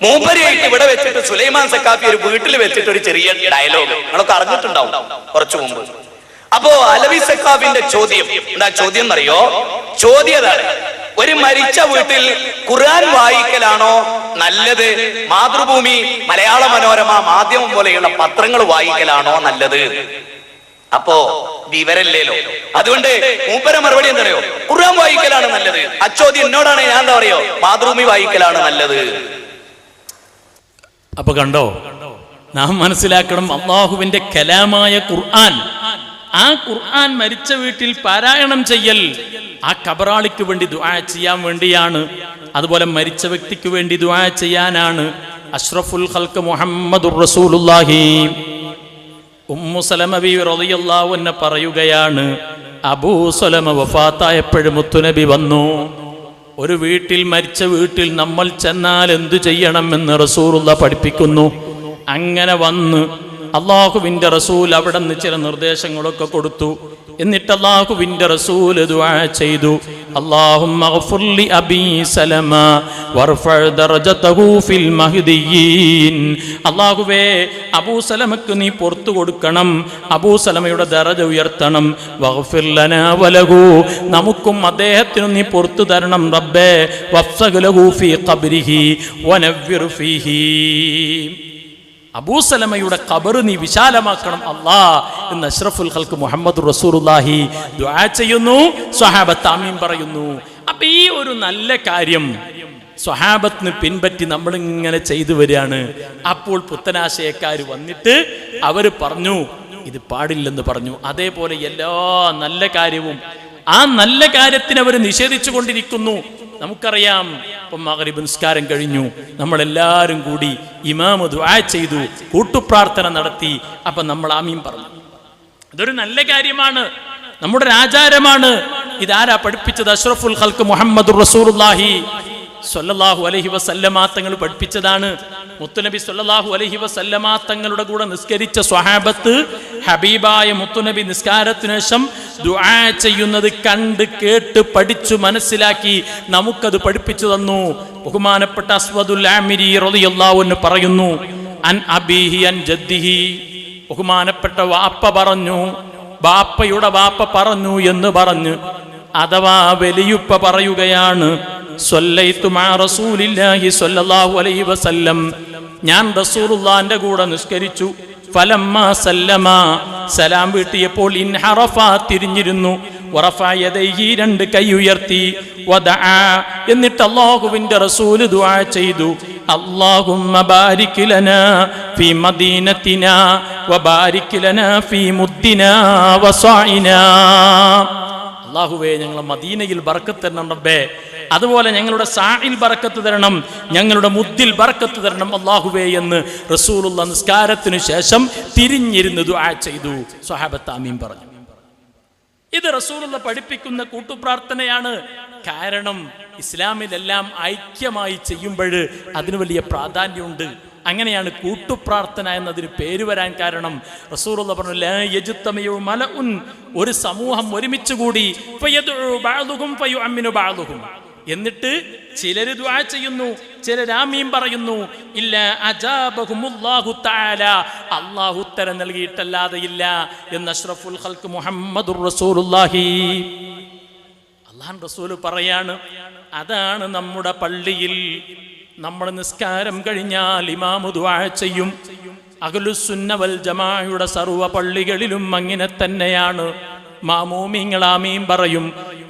മൂപ്പരിയായിട്ട് ഇവിടെ വെച്ചിട്ട് സുലൈമാൻ സക്കാഫി ഒരു വീട്ടിൽ വെച്ചിട്ട് ഒരു ചെറിയ ഡയലോഗ് നിങ്ങളൊക്കെ അറിഞ്ഞിട്ടുണ്ടാവും കുറച്ചു മുമ്പ്. അപ്പോ അലവി സക്കാഫിന്റെ ചോദ്യം എന്താ? ചോദ്യം എന്നറിയോ? ചോദ്യതാണ്, ഒരു മരിച്ച വീട്ടിൽ ഖുർആൻ വായിക്കലാണോ നല്ലത്, മാതൃഭൂമി, മലയാള മനോരമ, മാധ്യമം പോലെയുള്ള പത്രങ്ങൾ വായിക്കലാണോ നല്ലത്? അപ്പോ വിവരല്ലേലോ. അതുകൊണ്ട് മൂപ്പര മറുപടി എന്തറിയോ? ഖുർആൻ വായിക്കലാണ് നല്ലത്. അച്ചോദ്യം എന്നോടാണ്, ഞാൻ എന്താ പറയോ, മാതൃഭൂമി വായിക്കലാണ് നല്ലത്. അപ്പൊ കണ്ടോ, നാം മനസ്സിലാക്കണം, അള്ളാഹുവിന്റെ കലാമായ ഖുർആൻ, ആ ഖുർആൻ മരിച്ച വീട്ടിൽ പാരായണം ചെയ്യൽ ആ ഖബറാളിക്ക് വേണ്ടി ദുആ ചെയ്യാൻ വേണ്ടിയാണ്. അതുപോലെ മരിച്ച വ്യക്തിക്ക് വേണ്ടി ദുആ ചെയ്യാനാണ്. അഷ്റഫുൽ ഖൽഖ് മുഹമ്മദുർ റസൂലുള്ളാഹി ഉമ്മു സലമ ബിവി റളിയല്ലാഹു അൻഹ പറയുകയാണ്, അബൂ സലമ വഫാത്തായപ്പോൾ മുത്തുനബി വന്നു. ഒരു വീട്ടിൽ, മരിച്ച വീട്ടിൽ നമ്മൾ ചെന്നാൽ എന്തു ചെയ്യണമെന്ന് റസൂലുള്ള പഠിപ്പിക്കുന്നു. അങ്ങനെ വന്ന് അള്ളാഹുവിൻ്റെ റസൂൽ അവിടെ നിന്ന് ചില നിർദ്ദേശങ്ങളൊക്കെ കൊടുത്തു. എന്നിട്ട് അള്ളാഹുവിൻ്റെ റസൂൽ ദുആ ചെയ്തു, അല്ലാഹുമ്മ ഗ്ഫിർ ലി അബീ സലമ വർഫഅ ദറജതഹു ഫിൽ മഹ്ദിയീൻ. അല്ലാഹുവേ, അബൂ സലമക്ക് നീ പുറത്തു കൊടുക്കണം, അബൂ സലമയുടെ ദറജ ഉയർത്തണം. വഗ്ഫിർ ലനാ വലഹു, നമുക്കും അദ്ദേഹത്തിനും നീ പുറത്തു തരണം റബ്ബേ. വഫ്സഗ് ലഹു ഫീ ഖബ്രിഹി വനവ്വിർ ഫീഹി. അബൂസലമയുടെ ഖബർ നീ വിശാലമാക്കണം അല്ലാ എന്ന് അഷ്റഫുൽ ഖൽഖ് മുഹമ്മദ് റസൂലുള്ളാഹി ദുആ ചെയ്യുന്നു. സ്വഹാബത്ത് ആമീൻ പറയുന്നു. അപ്പൊ ഈ ഒരു നല്ല കാര്യം സ്വഹാബത്തിന് പിൻപറ്റി നമ്മളിങ്ങനെ ചെയ്തു വരികയാണ്. അപ്പോൾ പുത്തനാശയക്കാർ വന്നിട്ട് അവർ പറഞ്ഞു ഇത് പാടില്ലെന്ന് പറഞ്ഞു. അതേപോലെ എല്ലാ നല്ല കാര്യവും ആ നല്ല കാര്യത്തിന് അവർ നിഷേധിച്ചു കൊണ്ടിരിക്കുന്നു. നമുക്കറിയാം, ഇപ്പം മഗ്രിബ് നിസ്കാരം കഴിഞ്ഞു, നമ്മളെല്ലാവരും കൂടി ഇമാം ദുആ ചെയ്തു, കൂട്ടുപ്രാർത്ഥന നടത്തി. അപ്പം നമ്മൾ ആമീൻ പറഞ്ഞു. ഇതൊരു നല്ല കാര്യമാണ്, നമ്മുടെ ഒരു ആചാരമാണ്. ഇതാരാ പഠിപ്പിച്ചത്? അഷ്റഫുൽ ഖൽഖ് മുഹമ്മദുർ റസൂലുള്ളാഹി സ്വല്ലല്ലാഹു അലൈഹി വസല്ലമ തങ്ങൾ പഠിപ്പിച്ചതാണ്. മുത്തുനബി സ്വല്ലല്ലാഹു അലൈഹി വസല്ലമ തങ്ങളുടെ കൂടെ നിസ്കരിച്ച സ്വഹാബത്ത് ഹബീബായ മുത്തുനബി നിസ്കാരത്തിനു ശേഷം ദുആ ചെയ്യുന്നത് കണ്ട് കേട്ട് പഠിച്ചു മനസ്സിലാക്കി നമുക്കത് പഠിപ്പിച്ചു തന്നു. ബഹുമാനപ്പെട്ട അസ്വദുൽ ആമിരി റളിയല്ലാഹു അൻഹു പറയുന്നു, അൻ അബീഹി അൻ ജദ്ദിഹി, ബഹുമാനപ്പെട്ട വാപ്പ പറഞ്ഞു, ബാപ്പയുടെ വാപ്പ പറഞ്ഞു എന്ന് പറഞ്ഞു. അഥവാ വലിയുപ്പ പറയുകയാണ്, സ്വല്ലൈതു മഅ റസൂലില്ലാഹി സ്വല്ലല്ലാഹു അലൈഹി വസല്ലം, ഞാൻ റസൂലുള്ളാഹിന്റെ കൂടെ നിസ്കരിച്ചു. ഫലമ്മാ സല്ലമ, സലാം വീട്ടിയപ്പോൾ ഇൻഹറഫ, തിരിഞ്ഞിരുന്നു. വറഫഅ യദൈഹി, രണ്ട് കൈ ഉയർത്തി. വദഅ, എന്നിട്ട് അല്ലാഹുവിന്റെ റസൂൽ ദുആ ചെയ്തു, അല്ലാഹുമ്മ ബാരിക് ലനാ ഫീ മദീനത്തിനാ വബാരിക് ലനാ ഫീ മുദ്ദിനാ വസാഇനാ. അല്ലാഹുവേ, ഞങ്ങളെ മദീനയിൽ ബർക്കത്ത് തരണം റബ്ബേ, അതുപോലെ ഞങ്ങളുടെ സാഇൽ ബർക്കത്ത് തരണം, ഞങ്ങളുടെ മുദ്ദിൽ ബർക്കത്ത് തരണം അല്ലാഹുവേ എന്ന് റസൂലുള്ള നിസ്കാരത്തിനു ശേഷം തിരിഞ്ഞിരുന്ന് ദുആ ചെയ്തു. സ്വഹാബത്ത് ആമീൻ പറഞ്ഞു. ഇത് റസൂലുള്ള പഠിപ്പിക്കുന്ന കൂട്ടുപ്രാർത്ഥനയാണ്. കാരണം ഇസ്ലാമിലെല്ലാം ഐക്യമായി ചെയ്യുമ്പോൾ അതിന് വലിയ പ്രാധാന്യമുണ്ട്. അങ്ങനെയാണ് കൂട്ടുപ്രാർത്ഥന എന്നതിന് പേര് വരാൻ കാരണം. റസൂലുള്ള പറഞ്ഞു, ലാ യജ്തമിഉ മലഉൻ, ഒരു സമൂഹം ഒരുമിച്ച് കൂടി, ഫയദ്ഉ ബഅദുഹും ഫയുഅമ്മിനു ബഅദുഹും, എന്നിട്ട് ചിലര് ദുആ ചെയ്യുന്നു, ചിലര് ആമീൻ പറയുന്നു. ഇല്ല അജാബഹുമുല്ലാഹു തആല, അല്ലാഹു ഉത്തരം നൽകിയിട്ടല്ലാതെ ഇല്ല എന്ന് അഷ്റഫുൽ ഖൽഖ് മുഹമ്മദുർ റസൂലുള്ളാഹി. അല്ലാഹു റസൂൽ പറയാണ്, അതാണ് നമ്മുടെ പള്ളിയിൽ നമ്മൾ നിസ്കാരം കഴിഞ്ഞാൽ ഇമാം ദുആ ചെയ്യും. അഹ്ലുസുന്ന വൽ ജമാഅയുടെ സർവ്വ പള്ളികളിലും അങ്ങനെ തന്നെയാണ്. മാമൂമിങ്ങൾ ആമീൻ പറയും.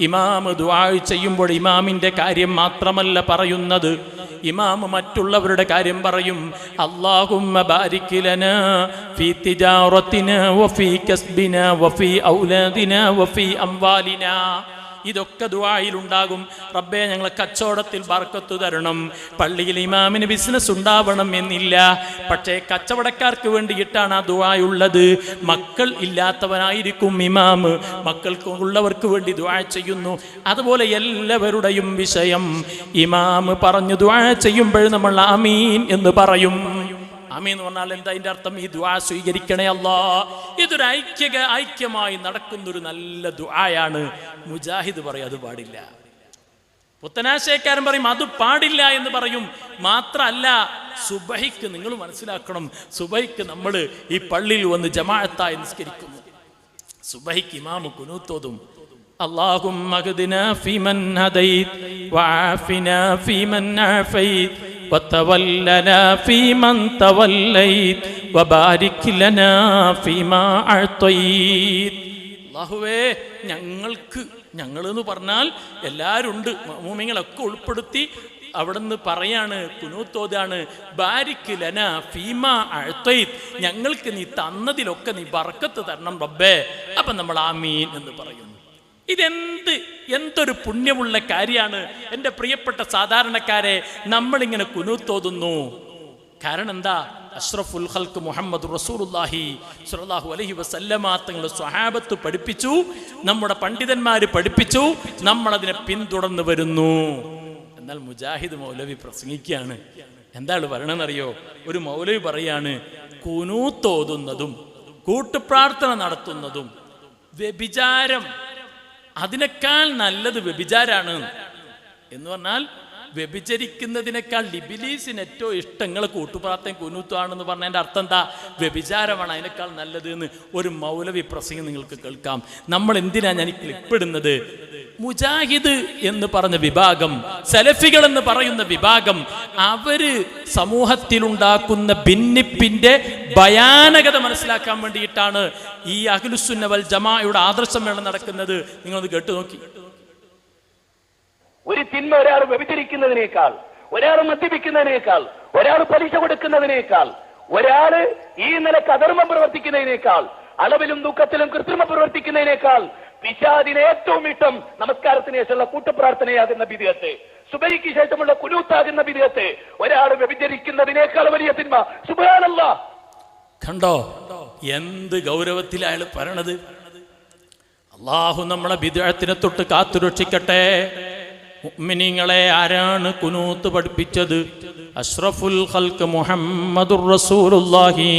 ഇമാം ദുആ ചെയ്യുമ്പോൾ ഇമാമിന്റെ കാര്യം മാത്രമല്ല പറയുന്നത്, ഇമാം മറ്റുള്ളവരുടെ കാര്യം പറയും. അല്ലാഹുമ്മ ബാരിക് ലനാ ഫീ തിജാറത്തിനാ വഫീ കസ്ബിനാ വഫീ ഔലാദിനാ വഫീ അംവാലിനാ. ഇതൊക്കെ ദുആയിലുണ്ടാകും. റബ്ബേ, ഞങ്ങളെ കച്ചവടത്തിൽ ബർക്കത്ത് തരണം. പള്ളിയിൽ ഇമാമിന് ബിസിനസ് ഉണ്ടാവണം എന്നില്ല, പക്ഷേ കച്ചവടക്കാർക്ക് വേണ്ടിയിട്ടാണ് ആ ദുആയുള്ളത്. മക്കൾ ഇല്ലാത്തവനായിരിക്കും ഇമാം, മക്കൾക്ക് ഉള്ളവർക്ക് വേണ്ടി ദുആ ചെയ്യുന്നു. അതുപോലെ എല്ലാവരുടെയും വിഷയം ഇമാം പറഞ്ഞു ദുആ ചെയ്യുമ്പോൾ നമ്മൾ ആമീൻ എന്ന് പറയും. ആമീൻ എന്ന് പറഞ്ഞാൽ എന്താ അതിന്റെ അർത്ഥം? ഈ ദുആ സ്വീകരിക്കണേ അല്ലാ. ഇതൊരു ഐക്യമായി നടക്കുന്നൊരു നല്ല ദുആയാണ്. മുജാഹിദ് പറയും അത് പാടില്ല, പുത്തനാശയക്കാരൻ പറയും അത് പാടില്ല എന്ന് പറയും. മാത്രല്ല, സുബഹിക്ക് നിങ്ങൾ മനസ്സിലാക്കണം, സുബഹിക്ക് നമ്മൾ ഈ പള്ളിയിൽ വന്ന് ജമാഅത്തായി നിസ്കരിക്കുന്നു. സുബഹിക്ക് ഇമാം ഖുനൂത്തോതും, اللهم اهدنا فيمن هديت وعافنا فيمن عافيت وتولنا فيمن توليت وبارك لنا فيما أعطيت. അല്ലാഹുവേ, ഞങ്ങൾ എന്ന് പറഞ്ഞാൽ എല്ലാവരും ഉണ്ട്, മുഅ്മിനീങ്ങളൊക്കെ ഉൾപ്പെടുത്തി അവിടുന്ന് പറയാണ്, കുനൂത്തോതാണ്, ബാരിക് ലനാ ഫീമാ അഅ്തൈത്, ഞങ്ങൾക്ക് നീ തന്നതിലൊക്കെ നീ ബർക്കത്ത് തരണം റബ്ബേ. അപ്പം നമ്മൾ ആമീൻ എന്ന് പറയുന്നു. എന്തൊരു പുണ്യമുള്ള കാര്യമാണ് എൻ്റെ പ്രിയപ്പെട്ട സാധാരണക്കാരെ. നമ്മളിങ്ങനെ കുനൂത്തോതുന്നു. കാരണം എന്താ? അഷ്റഫുൽ ഖൽഖ് മുഹമ്മദ് റസൂലുള്ളാഹി സ്വല്ലല്ലാഹു അലൈഹി വസല്ലമ തങ്ങൾ സ്വഹാബത്ത് പഠിപ്പിച്ചു, നമ്മുടെ പണ്ഡിതന്മാർ പഠിപ്പിച്ചു, നമ്മളതിനെ പിന്തുടർന്ന് വരുന്നു. എന്നാൽ മുജാഹിദ് മൗലവി പ്രസംഗിക്കുകയാണ്. എന്താണ് പറയണമെന്നറിയോ? ഒരു മൗലവി പറയാണ്, കുനൂത്തോതുന്നതും കൂട്ടുപ്രാർത്ഥന നടത്തുന്നതും വ്യഭിചാരം, അതിനേക്കാൾ നല്ലത് വ്യഭിചാരാണ് എന്ന് പറഞ്ഞാൽ, വ്യഭിചരിക്കുന്നതിനേക്കാൾ ഇബ്ലീസിന് ഏറ്റവും ഇഷ്ടങ്ങൾ കൂട്ടുപ്രാർത്ഥന കുനൂത്താണെന്ന് പറഞ്ഞതിൻ്റെ അർത്ഥം എന്താ? വ്യഭിചാരമാണ് അതിനേക്കാൾ നല്ലത് എന്ന് ഒരു മൗലവി പ്രസംഗം നിങ്ങൾക്ക് കേൾക്കാം. നമ്മൾ എന്തിനാ ഞാൻ ഈ ക്ലിപ്പിടുന്നത്? മുജാഹിദ് എന്ന് പറഞ്ഞ വിഭാഗം, സലഫികൾ എന്ന് പറയുന്ന വിഭാഗം, അവര് സമൂഹത്തിലുണ്ടാക്കുന്ന ഭിന്നിപ്പിന്റെ ഭയാനകത മനസ്സിലാക്കാൻ വേണ്ടിയിട്ടാണ് ഈ അഹ്ലുസുന്ന വൽ ജമാഅയുടെ ആദർശമേളനം നടക്കുന്നത്. നിങ്ങളൊന്ന് കേട്ടു നോക്കി. ഒരു തിന്മ ഒരാൾ വ്യഭിചരിക്കുന്നതിനേക്കാൾ, ഒരാൾ മദ്യപിക്കുന്നതിനേക്കാൾ, ഒരാൾ പലിശ കൊടുക്കുന്നതിനേക്കാൾ, ഒരാൾ ഈ നിലക്ക് അധർമ്മം പ്രവർത്തിക്കുന്നതിനേക്കാൾ, അളവിലും ദുഃഖത്തിലും കൃത്രിമം പ്രവർത്തിക്കുന്നതിനേക്കാൾ പിശാചിന് ഏറ്റവും ഇഷ്ടം നമസ്കാരത്തിന് ശേഷമുള്ള കൂട്ടുപ്രാർത്ഥനയാകുന്ന ബിദ്അത്ത്, സുബഹിക്ക് ശേഷമുള്ള കുനൂത്താകുന്ന ബിദ്അത്ത്. ഒരാൾ വ്യഭിചരിക്കുന്നതിനേക്കാൾ വലിയ തിന്മ. സുബ്ഹാനല്ലാഹ്. കണ്ടോ എന്ത് ഗൗരവത്തിൽ അയാൾ പറയണത്? അല്ലാഹു നമ്മളെ ബിദ്അത്തിനെ തൊട്ട് കാത്തുരക്ഷിക്കട്ടെ. മുഅ്മിനീങ്ങളെ, ആരാണ് കുനൂത്ത് പഠിപ്പിച്ചത്? അഷ്റഫുൽ ഖൽഖ് മുഹമ്മദുർ റസൂലുള്ളാഹി.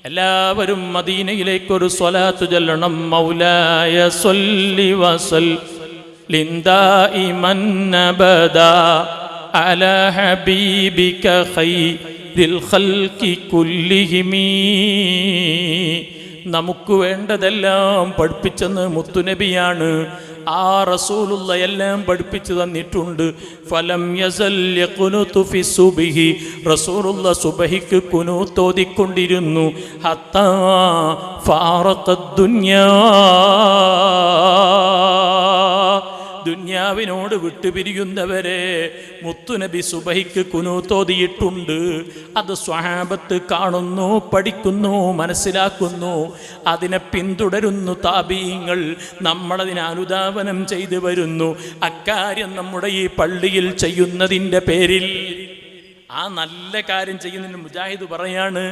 എല്ലാവരും മദീനയിലേക്കൊരു സ്വലാത്ത് ചൊല്ലണം. മൗലായ സ്വല്ലി വസല്ലിം ദായിമൻ അബദാ അലാ ഹബീബിക ഖൈറിൽ ഖൽഖി കുല്ലിഹിം. നമുക്ക് വേണ്ടതെല്ലാം പഠിപ്പിച്ചെന്ന് മുത്തുനബിയാണ്. ആ റസൂലുള്ള എല്ലാം പഠിപ്പിച്ചു തന്നിട്ടുണ്ട്. ഫലം യസൽ യഖ്നുതു ഫി സുബ്ഹി, റസൂലുള്ള സുബ്ഹിക്ക് ഖുനൂത്ത് ഓതിക്കൊണ്ടിരുന്നു. ഹത്താ ഫാറഖത് ദുനിയാ, ദുനിയാവിനോട് വിട്ടുപിരിയുന്നവരെ മുത്തുനബി സുബഹിക്ക് കുനൂത്തോതിയിട്ടുണ്ട്. അത് സ്വഹാബത്ത് കാണുന്നു, പഠിക്കുന്നു, മനസ്സിലാക്കുന്നു, അതിനെ പിന്തുടരുന്നു താബീങ്ങൾ. നമ്മളതിനെ അനുധാവനം ചെയ്തു വരുന്നു. അക്കാര്യം നമ്മുടെ ഈ പള്ളിയിൽ ചെയ്യുന്നതിൻ്റെ പേരിൽ, ആ നല്ല കാര്യം ചെയ്യുന്നതിന് മുജാഹിദ് പറയാണ്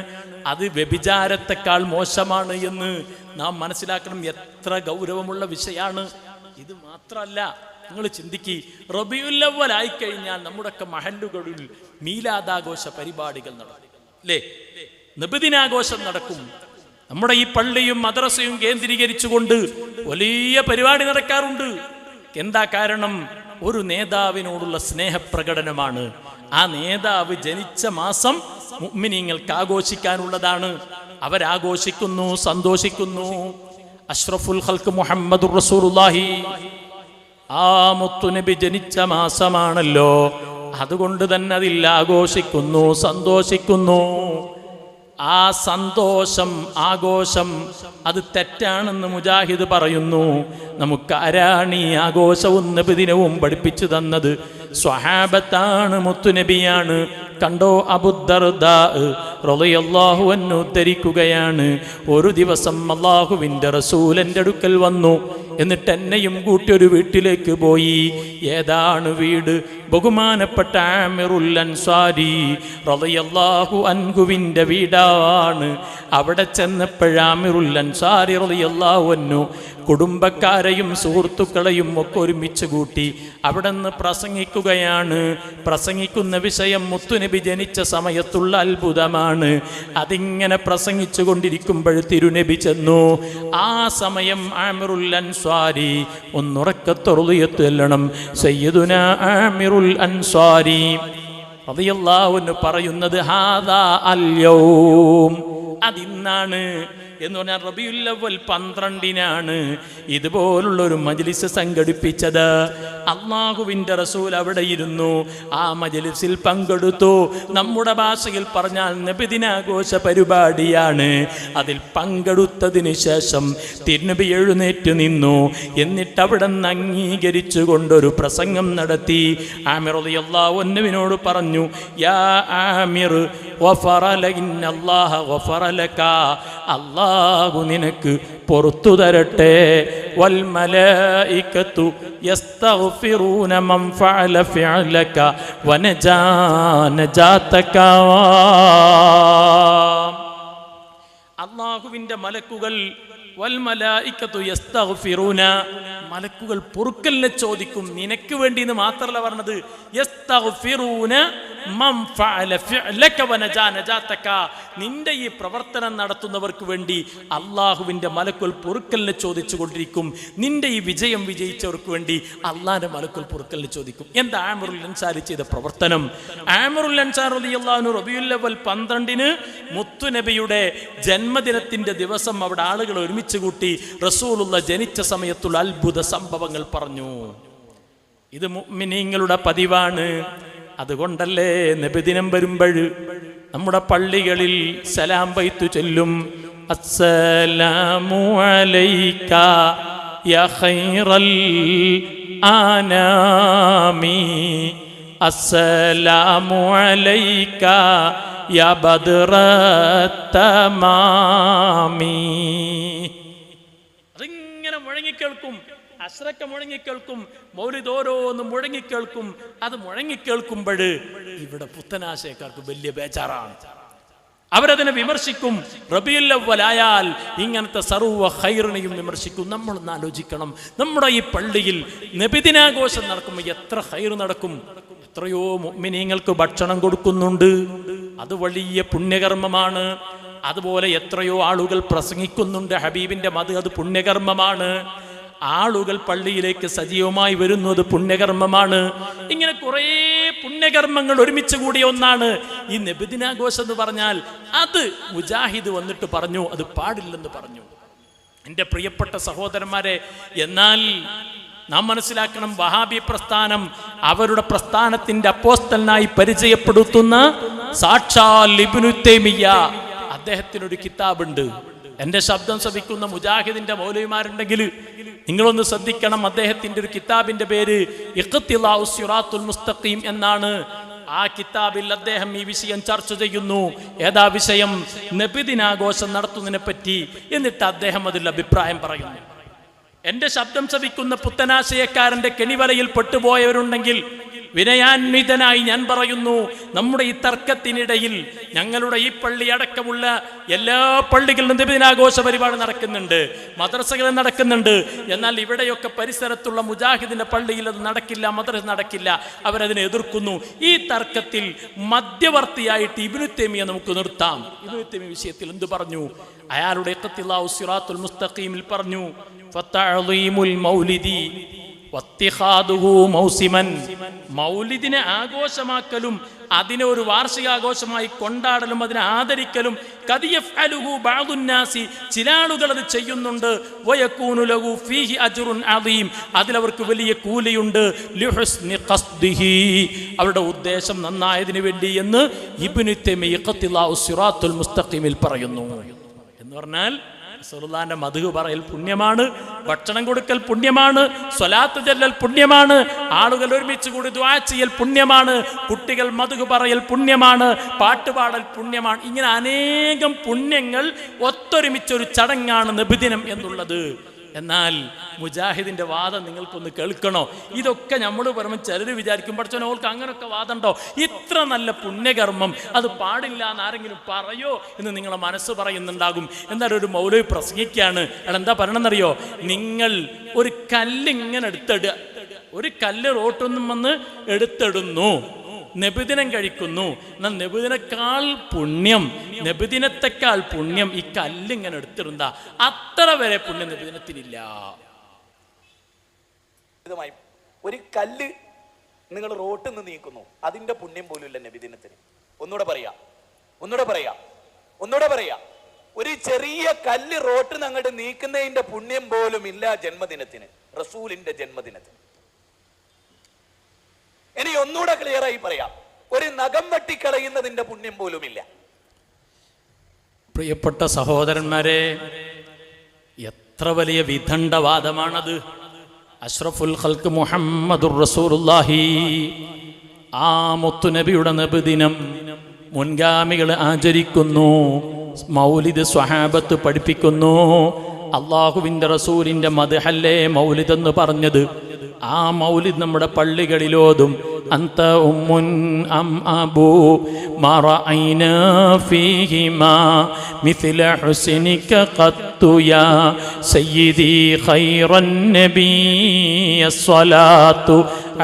അത് വ്യഭിചാരത്തെക്കാൾ മോശമാണ് എന്ന് നാം മനസ്സിലാക്കണം. എത്ര ഗൗരവമുള്ള വിഷയമാണ് ഇത്. മാത്രമല്ല, നിങ്ങൾ ചിന്തിക്ക്, റബീഉൽ അവ്വൽ ആയിക്കഴിഞ്ഞാൽ നമ്മുടെയൊക്കെ മഹല്ലുകളിൽ മീലാദാഘോഷ പരിപാടികൾ നടക്കും, അല്ലേ? നബിദിനാഘോഷം നടക്കും. നമ്മുടെ ഈ പള്ളിയും മദ്രസയും കേന്ദ്രീകരിച്ചുകൊണ്ട് വലിയ പരിപാടി നടക്കാറുണ്ട്. എന്താ കാരണം? ഒരു നേതാവിനോടുള്ള സ്നേഹപ്രകടനമാണ്. ആ നേതാവ് ജനിച്ച മാസം മുഅ്മിനീങ്ങൾക്ക് ആഘോഷിക്കാനുള്ളതാണ്. അവരാഘോഷിക്കുന്നു, സന്തോഷിക്കുന്നു. അഷ്റഫുൽ ഖൽഖ് മുഹമ്മദുർ റസൂലുള്ളാഹി, ആ മുത്തുനബി ജനിച്ച മാസമാണല്ലോ. അതുകൊണ്ട് തന്നെ അതിൽ ആഘോഷിക്കുന്നു, സന്തോഷിക്കുന്നു. ആ സന്തോഷം, ആഘോഷം അത് തെറ്റാണെന്ന് മുജാഹിദ് പറയുന്നു. നമുക്കാരാണ് ഈ ആഘോഷവും നബിദിനവും പഠിപ്പിച്ചു തന്നത്? സ്വഹാബത്താണ്, മുത്തുനബിയാണ്. കണ്ടോ, അബൂദർദാ റളിയല്ലാഹു അൻഹു ഉദ്ധരിക്കുകയാണ്, ഒരു ദിവസം അല്ലാഹുവിൻ്റെ റസൂലിൻ്റെ അടുക്കൽ വന്നു. എന്നിട്ട് എന്നെയും കൂട്ടി ഒരു വീട്ടിലേക്ക് പോയി. ഏതാണ് വീട്? ബഹുമാനപ്പെട്ട ആമിറുൽ അൻസാരി റളിയല്ലാഹു അൻഹുവിൻ്റെ വീടാണ്. അവിടെ ചെന്നപ്പോൾ ആമിറുൽ അൻസാരി റളിയല്ലാഹു അൻഹു കുടുംബക്കാരെയും സുഹൃത്തുക്കളെയും ഒക്കെ ഒരുമിച്ച് കൂട്ടി അവിടെ നിന്ന് പ്രസംഗിക്കുകയാണ്. പ്രസംഗിക്കുന്ന വിഷയം മുത്തുനബി ജനിച്ച സമയത്തുള്ള അത്ഭുതമാണ്. അതിങ്ങനെ പ്രസംഗിച്ചു കൊണ്ടിരിക്കുമ്പോൾ തിരുനബി ചെന്നു. ആ സമയം ആമിറുൽ അൻസാരി ഒന്നുറക്കത്തൊറുതിയത്ത് ചെല്ലണം. സയ്യിദുനാ ആമിറുൽ അൻസാരി റളിയല്ലാഹു അൻഹു പറയുന്നത് ഹാദാ അൽ യൗം, അതിന്നാണ് എന്ന് പറഞ്ഞാൽ റബീഉൽ അവ്വൽ 12-നാണ് ഇതുപോലുള്ളൊരു മജ്ലിസ് സംഘടിപ്പിച്ചത്. അള്ളാഹുവിൻ്റെ റസൂൽ അവിടെ ഇരുന്നു, ആ മജ്ലിസിൽ പങ്കെടുത്തു. നമ്മുടെ ഭാഷയിൽ പറഞ്ഞാൽ നബിദിനാഘോഷ പരിപാടിയാണ്. അതിൽ പങ്കെടുത്തതിന് ശേഷം തിരുനബി എഴുന്നേറ്റ് നിന്നു. എന്നിട്ട് അവിടെ നിന്ന് അംഗീകരിച്ചു കൊണ്ടൊരു പ്രസംഗം നടത്തി. ആമിർ റളിയല്ലാഹു അൻഹുവിനോട് പറഞ്ഞു, യാ ആമിർ ഗഫറ ലക, ഇന്നല്ലാഹ ഗഫറ ലക, അല്ലാഹു നിനക്ക് പുറത്തു തരട്ടെ. വൽ മലായികത്തു യസ്തഗ്ഫിറൂന മൻ ഫഅല ഫിഅലക വനജാ നജാതക. അല്ലാഹുവിൻ്റെ മലക്കുകൾ വൽ മലായികത്തു യസ്തഗ്ഫിറൂന, മലക്കുകൾ പൊറുക്കലിനെ ചോദിക്കും. നിനക്ക് വേണ്ടി എന്ന് മാത്രമല്ല പറഞ്ഞത്, യസ്തഗ്ഫിറൂന മൻ ഫഅല ഫിഅലക വനജാ നജാതക, നിന്റെ ഈ പ്രവർത്തനം നടത്തുന്നവർക്ക് വേണ്ടി അള്ളാഹുവിൻ്റെ മലക്കുകൾ പൊറുക്കലിനെ ചോദിച്ചു കൊണ്ടിരിക്കും. നിന്റെ ഈ വിജയം വിജയിച്ചവർക്ക് വേണ്ടി അള്ളാഹിൻ്റെ മലക്കുകൾ പൊറുക്കലിനെ ചോദിക്കും. എന്താ ആമിറുൽ അൻസാരി ചെയ്ത പ്രവർത്തനം? ആമിറുൽ അൻസാർ റളിയല്ലാഹു അൻഹു റബീഉൽ അവ്വൽ 12 മുത്തുനബിയുടെ ജന്മദിനത്തിന്റെ ദിവസം അവിടെ ആളുകൾ ഒരുമിച്ച് കൂട്ടി റസൂലുള്ള ജനിച്ച സമയത്തുള്ള അത്ഭുത സംഭവങ്ങൾ പറഞ്ഞു. ഇത് മുഅ്മിനീങ്ങളുടെ പതിവാണ്. അതുകൊണ്ടല്ലേ നബിദിനം വരുമ്പോൾ നമ്മുടെ പള്ളികളിൽ സലാം ബൈത്തു ചൊല്ലും. അസ്സലാമു അലൈക യാ ഖൈറൽ ആനാമി, അസ്സലാമു അലൈക യാ ബദ്റത്തമാമി. അതിങ്ങനെ മുഴങ്ങിക്കേൾക്കും, അശ്രക്ക മുഴങ്ങിക്കേൾക്കും, മൗലിദ് ഓരോന്ന് മുഴങ്ങിക്കേൾക്കും. അത് മുഴങ്ങിക്കേൾക്കുമ്പോൾ ഇവിടെ പുത്തനാശയക്കാർക്ക് വലിയ ബേജാറാണ്. അവരതിനെ വിമർശിക്കും. റബീഉൽ അവ്വൽ ആയാൽ ഇങ്ങനത്തെ സർവ്വ ഖൈറിനെയും വിമർശിക്കും. നമ്മളൊന്ന് ആലോചിക്കണം, നമ്മുടെ ഈ പള്ളിയിൽ നബിദിനാഘോഷം നടക്കുമ്പോൾ എത്ര ഖൈർ നടക്കും. എത്രയോ മുഅ്മിനീങ്ങൾക്ക് ഭക്ഷണം കൊടുക്കുന്നുണ്ട്, അത് വലിയ പുണ്യകർമ്മമാണ്. അതുപോലെ എത്രയോ ആളുകൾ പ്രസംഗിക്കുന്നുണ്ട് ഹബീബിന്റെ മദ്, അത് പുണ്യകർമ്മമാണ്. ആളുകൾ പള്ളിയിലേക്ക് സജീവമായി വരുന്നത് പുണ്യകർമ്മമാണ്. ഇങ്ങനെ കുറേ പുണ്യകർമ്മങ്ങൾ ഒരുമിച്ച് കൂടിയ ഒന്നാണ് ഈ നബിദിനാഘോഷം എന്ന് പറഞ്ഞാൽ. അത് മുജാഹിദ് വന്നിട്ട് പറഞ്ഞു അത് പാടില്ലെന്ന് പറഞ്ഞു. എൻ്റെ പ്രിയപ്പെട്ട സഹോദരന്മാരെ, എന്നാൽ നാം മനസ്സിലാക്കണം, വഹാബി പ്രസ്ഥാനം അവരുടെ പ്രസ്ഥാനത്തിന്റെ അപ്പോസ്തലനായി പരിചയപ്പെടുത്തുന്ന സാക്ഷാൽ ഇബ്നു തൈമിയ്യ, അദ്ദേഹത്തിനൊരു കിതാബുണ്ട്. എൻ്റെ ശബ്ദം ശ്രവിക്കുന്ന മുജാഹിദിന്റെ മൗലവിമാരുണ്ടെങ്കിൽ നിങ്ങളൊന്ന് ശ്രദ്ധിക്കണം. അദ്ദേഹത്തിന്റെ ഒരു കിതാബിന്റെ പേര് ഇഖ്തിലാഉ സിറാത്തുൽ മുസ്തഖീം എന്നാണ്. ആ കിതാബിൽ അദ്ദേഹം ഈ വിഷയം ചർച്ച ചെയ്യുന്നു. ഏതാ വിഷയം? നബിദിനാഘോഷം നടത്തുന്നതിനെ പറ്റി. എന്നിട്ട് അദ്ദേഹം അതിൽ അഭിപ്രായം പറയുന്നു. എൻ്റെ ശബ്ദം ശ്രവിക്കുന്ന പുത്തനാശയക്കാരൻ്റെ കെണിവലയിൽ പെട്ടുപോയവരുണ്ടെങ്കിൽ വിനയാന്വിതനായി ഞാൻ പറയുന്നു, നമ്മുടെ ഈ തർക്കത്തിനിടയിൽ ഞങ്ങളുടെ ഈ പള്ളി അടക്കമുള്ള എല്ലാ പള്ളികളിലും നബിദിനാഘോഷ പരിപാടി നടക്കുന്നുണ്ട്, മദ്രസകളിൽ നടക്കുന്നുണ്ട്. എന്നാൽ ഇവിടെയൊക്കെ പരിസരത്തുള്ള മുജാഹിദിന്റെ പള്ളിയിൽ അത് നടക്കില്ല, മദ്രസ നടക്കില്ല. അവരതിനെ എതിർക്കുന്നു. ഈ തർക്കത്തിൽ മധ്യവർത്തിയായിട്ട് ഇബ്നു തൈമിയ്യ നമുക്ക് നിർത്താം. ഇബ്നു തൈമിയ്യ വിഷയത്തിൽ എന്ത് പറഞ്ഞു? അയാളുടെ ഇഖ്തിലാഉ സിറാത്തുൽ മുസ്തഖീമിൽ പറഞ്ഞു, ഫതഅളീമുൽ മൗലിദി വത്തിഖാദുഹു മൗസിമൻ, മൗലിദിനെ ആഘോഷമാക്കലും അതിനെ ഒരു വാർഷികാഘോഷമായി കൊണ്ടാടലും അതിനെ ആദരിക്കലും കദിയഫ്അലുഹു ബഅദുന്നാസി, ചില ആളുകൾ അത് ചെയ്യുന്നുണ്ട്. വയകൂനു ലഹു ഫീഹി അജ്റുൻ അദീം, അതിലവർക്ക് വലിയ കൂലിയുണ്ട്. ലിഹുസ്നി ഖസ്ദിഹി, അവരുടെ ഉദ്ദേശം നന്നായതിനു വേണ്ടി എന്ന് ഇബ്നു തൈമിയ്യ ഇഖ്തിലാഉ സിറാത്തുൽ മുസ്തഖീമിൽ പറയുന്നു. എന്ന് പറഞ്ഞാൽ റസൂലുള്ളാഹിന്റെ മദ്ഹ് പറയൽ പുണ്യമാണ്, ഭക്ഷണം കൊടുക്കൽ പുണ്യമാണ്, സ്വലാത്ത് ചൊല്ലൽ പുണ്യമാണ്, ആളുകൾ ഒരുമിച്ച് കൂടി ദുആ ചെയ്യൽ പുണ്യമാണ്, കുട്ടികൾ മദ്ഹ് പറയൽ പുണ്യമാണ്, പാട്ടുപാടൽ പുണ്യമാണ്. ഇങ്ങനെ അനേകം പുണ്യങ്ങൾ ഒത്തൊരുമിച്ചൊരു ചടങ്ങാണ് നബിദിനം എന്നുള്ളത്. എന്നാൽ മുജാഹിദിന്റെ വാദം നിങ്ങൾക്കൊന്ന് കേൾക്കണോ? ഇതൊക്കെ നമ്മൾ പറയുമ്പോൾ ചിലർ വിചാരിക്കും, പഠിച്ചോ ഓൾക്ക് അങ്ങനെയൊക്കെ വാദമുണ്ടോ? ഇത്ര നല്ല പുണ്യകർമ്മം അത് പാടില്ല എന്ന് ആരെങ്കിലും പറയോ എന്ന് നിങ്ങളെ മനസ്സ് പറയുന്നുണ്ടാകും. എന്നാലും ഒരു മൗലവി പ്രസംഗിക്കുകയാണ്, എന്താ പറയണമെന്നറിയോ? നിങ്ങൾ ഒരു കല്ലിങ്ങനെ എടുത്തിടുക, ഒരു കല്ല് റോട്ടൊന്നും വന്ന് എടുത്തിടുന്നു, നബിദിനം കഴിക്കുന്നു. എന്നാൽ നബിദിനേക്കാൾ പുണ്യം, നബിദിനത്തെക്കാൾ പുണ്യം ഈ കല്ലിങ്ങനെ എടുത്തിരുന്ന അത്ര വരെ പുണ്യം നബിദിനത്തിനില്ല. ഒരു കല്ല് നിങ്ങൾ റോട്ടിൽ നിന്ന് നീക്കുന്നു, അതിന്റെ പുണ്യം പോലും ഇല്ല നബിദിനത്തിന്. ഒന്നുകൂടെ പറയാ, ഒരു ചെറിയ കല്ല് റോട്ടിൽ നിന്ന് അങ്ങോട്ട് നീക്കുന്നതിന്റെ പുണ്യം പോലും ഇല്ല ജന്മദിനത്തിന്, റസൂലിന്റെ ജന്മദിനത്തിന്. ഇനി ഒന്നുകൂടെ ക്ലിയറായി പറയാം, ഒരു നഖം വെട്ടിക്കളയുന്നതിന്റെ പുണ്യം പോലുമില്ല. പ്രിയപ്പെട്ട സഹോദരന്മാരെ, എത്ര വലിയ വിദണ്ഡവാദമാണത്! അഷ്റഫുൽ ഖൽഖ് മുഹമ്മദുർ റസൂലുള്ളാഹി, ആ മുത്തുനബിയുടെ നബിദിനം മുൻഗാമികൾ ആചരിക്കുന്നു. മൗലിദ് സ്വഹാബത്ത് പഠിപ്പിക്കുന്നു. അള്ളാഹുവിൻ്റെ റസൂലിൻ്റെ മദ്ഹല്ലേ മൗലിദ് എന്ന് പറഞ്ഞത്. ആ മൗലിദ് നമ്മുടെ പള്ളികളിലോതും. അന്ത ഉമ്മുൻ അം അബൂ മാ റഅയ്നാ ഫീഹിമാ മിസ്ല ഹുസ്നിക ഖത്തു യാ സയ്യിദി ഖൈറൻ നബി അസ്സലാത്തു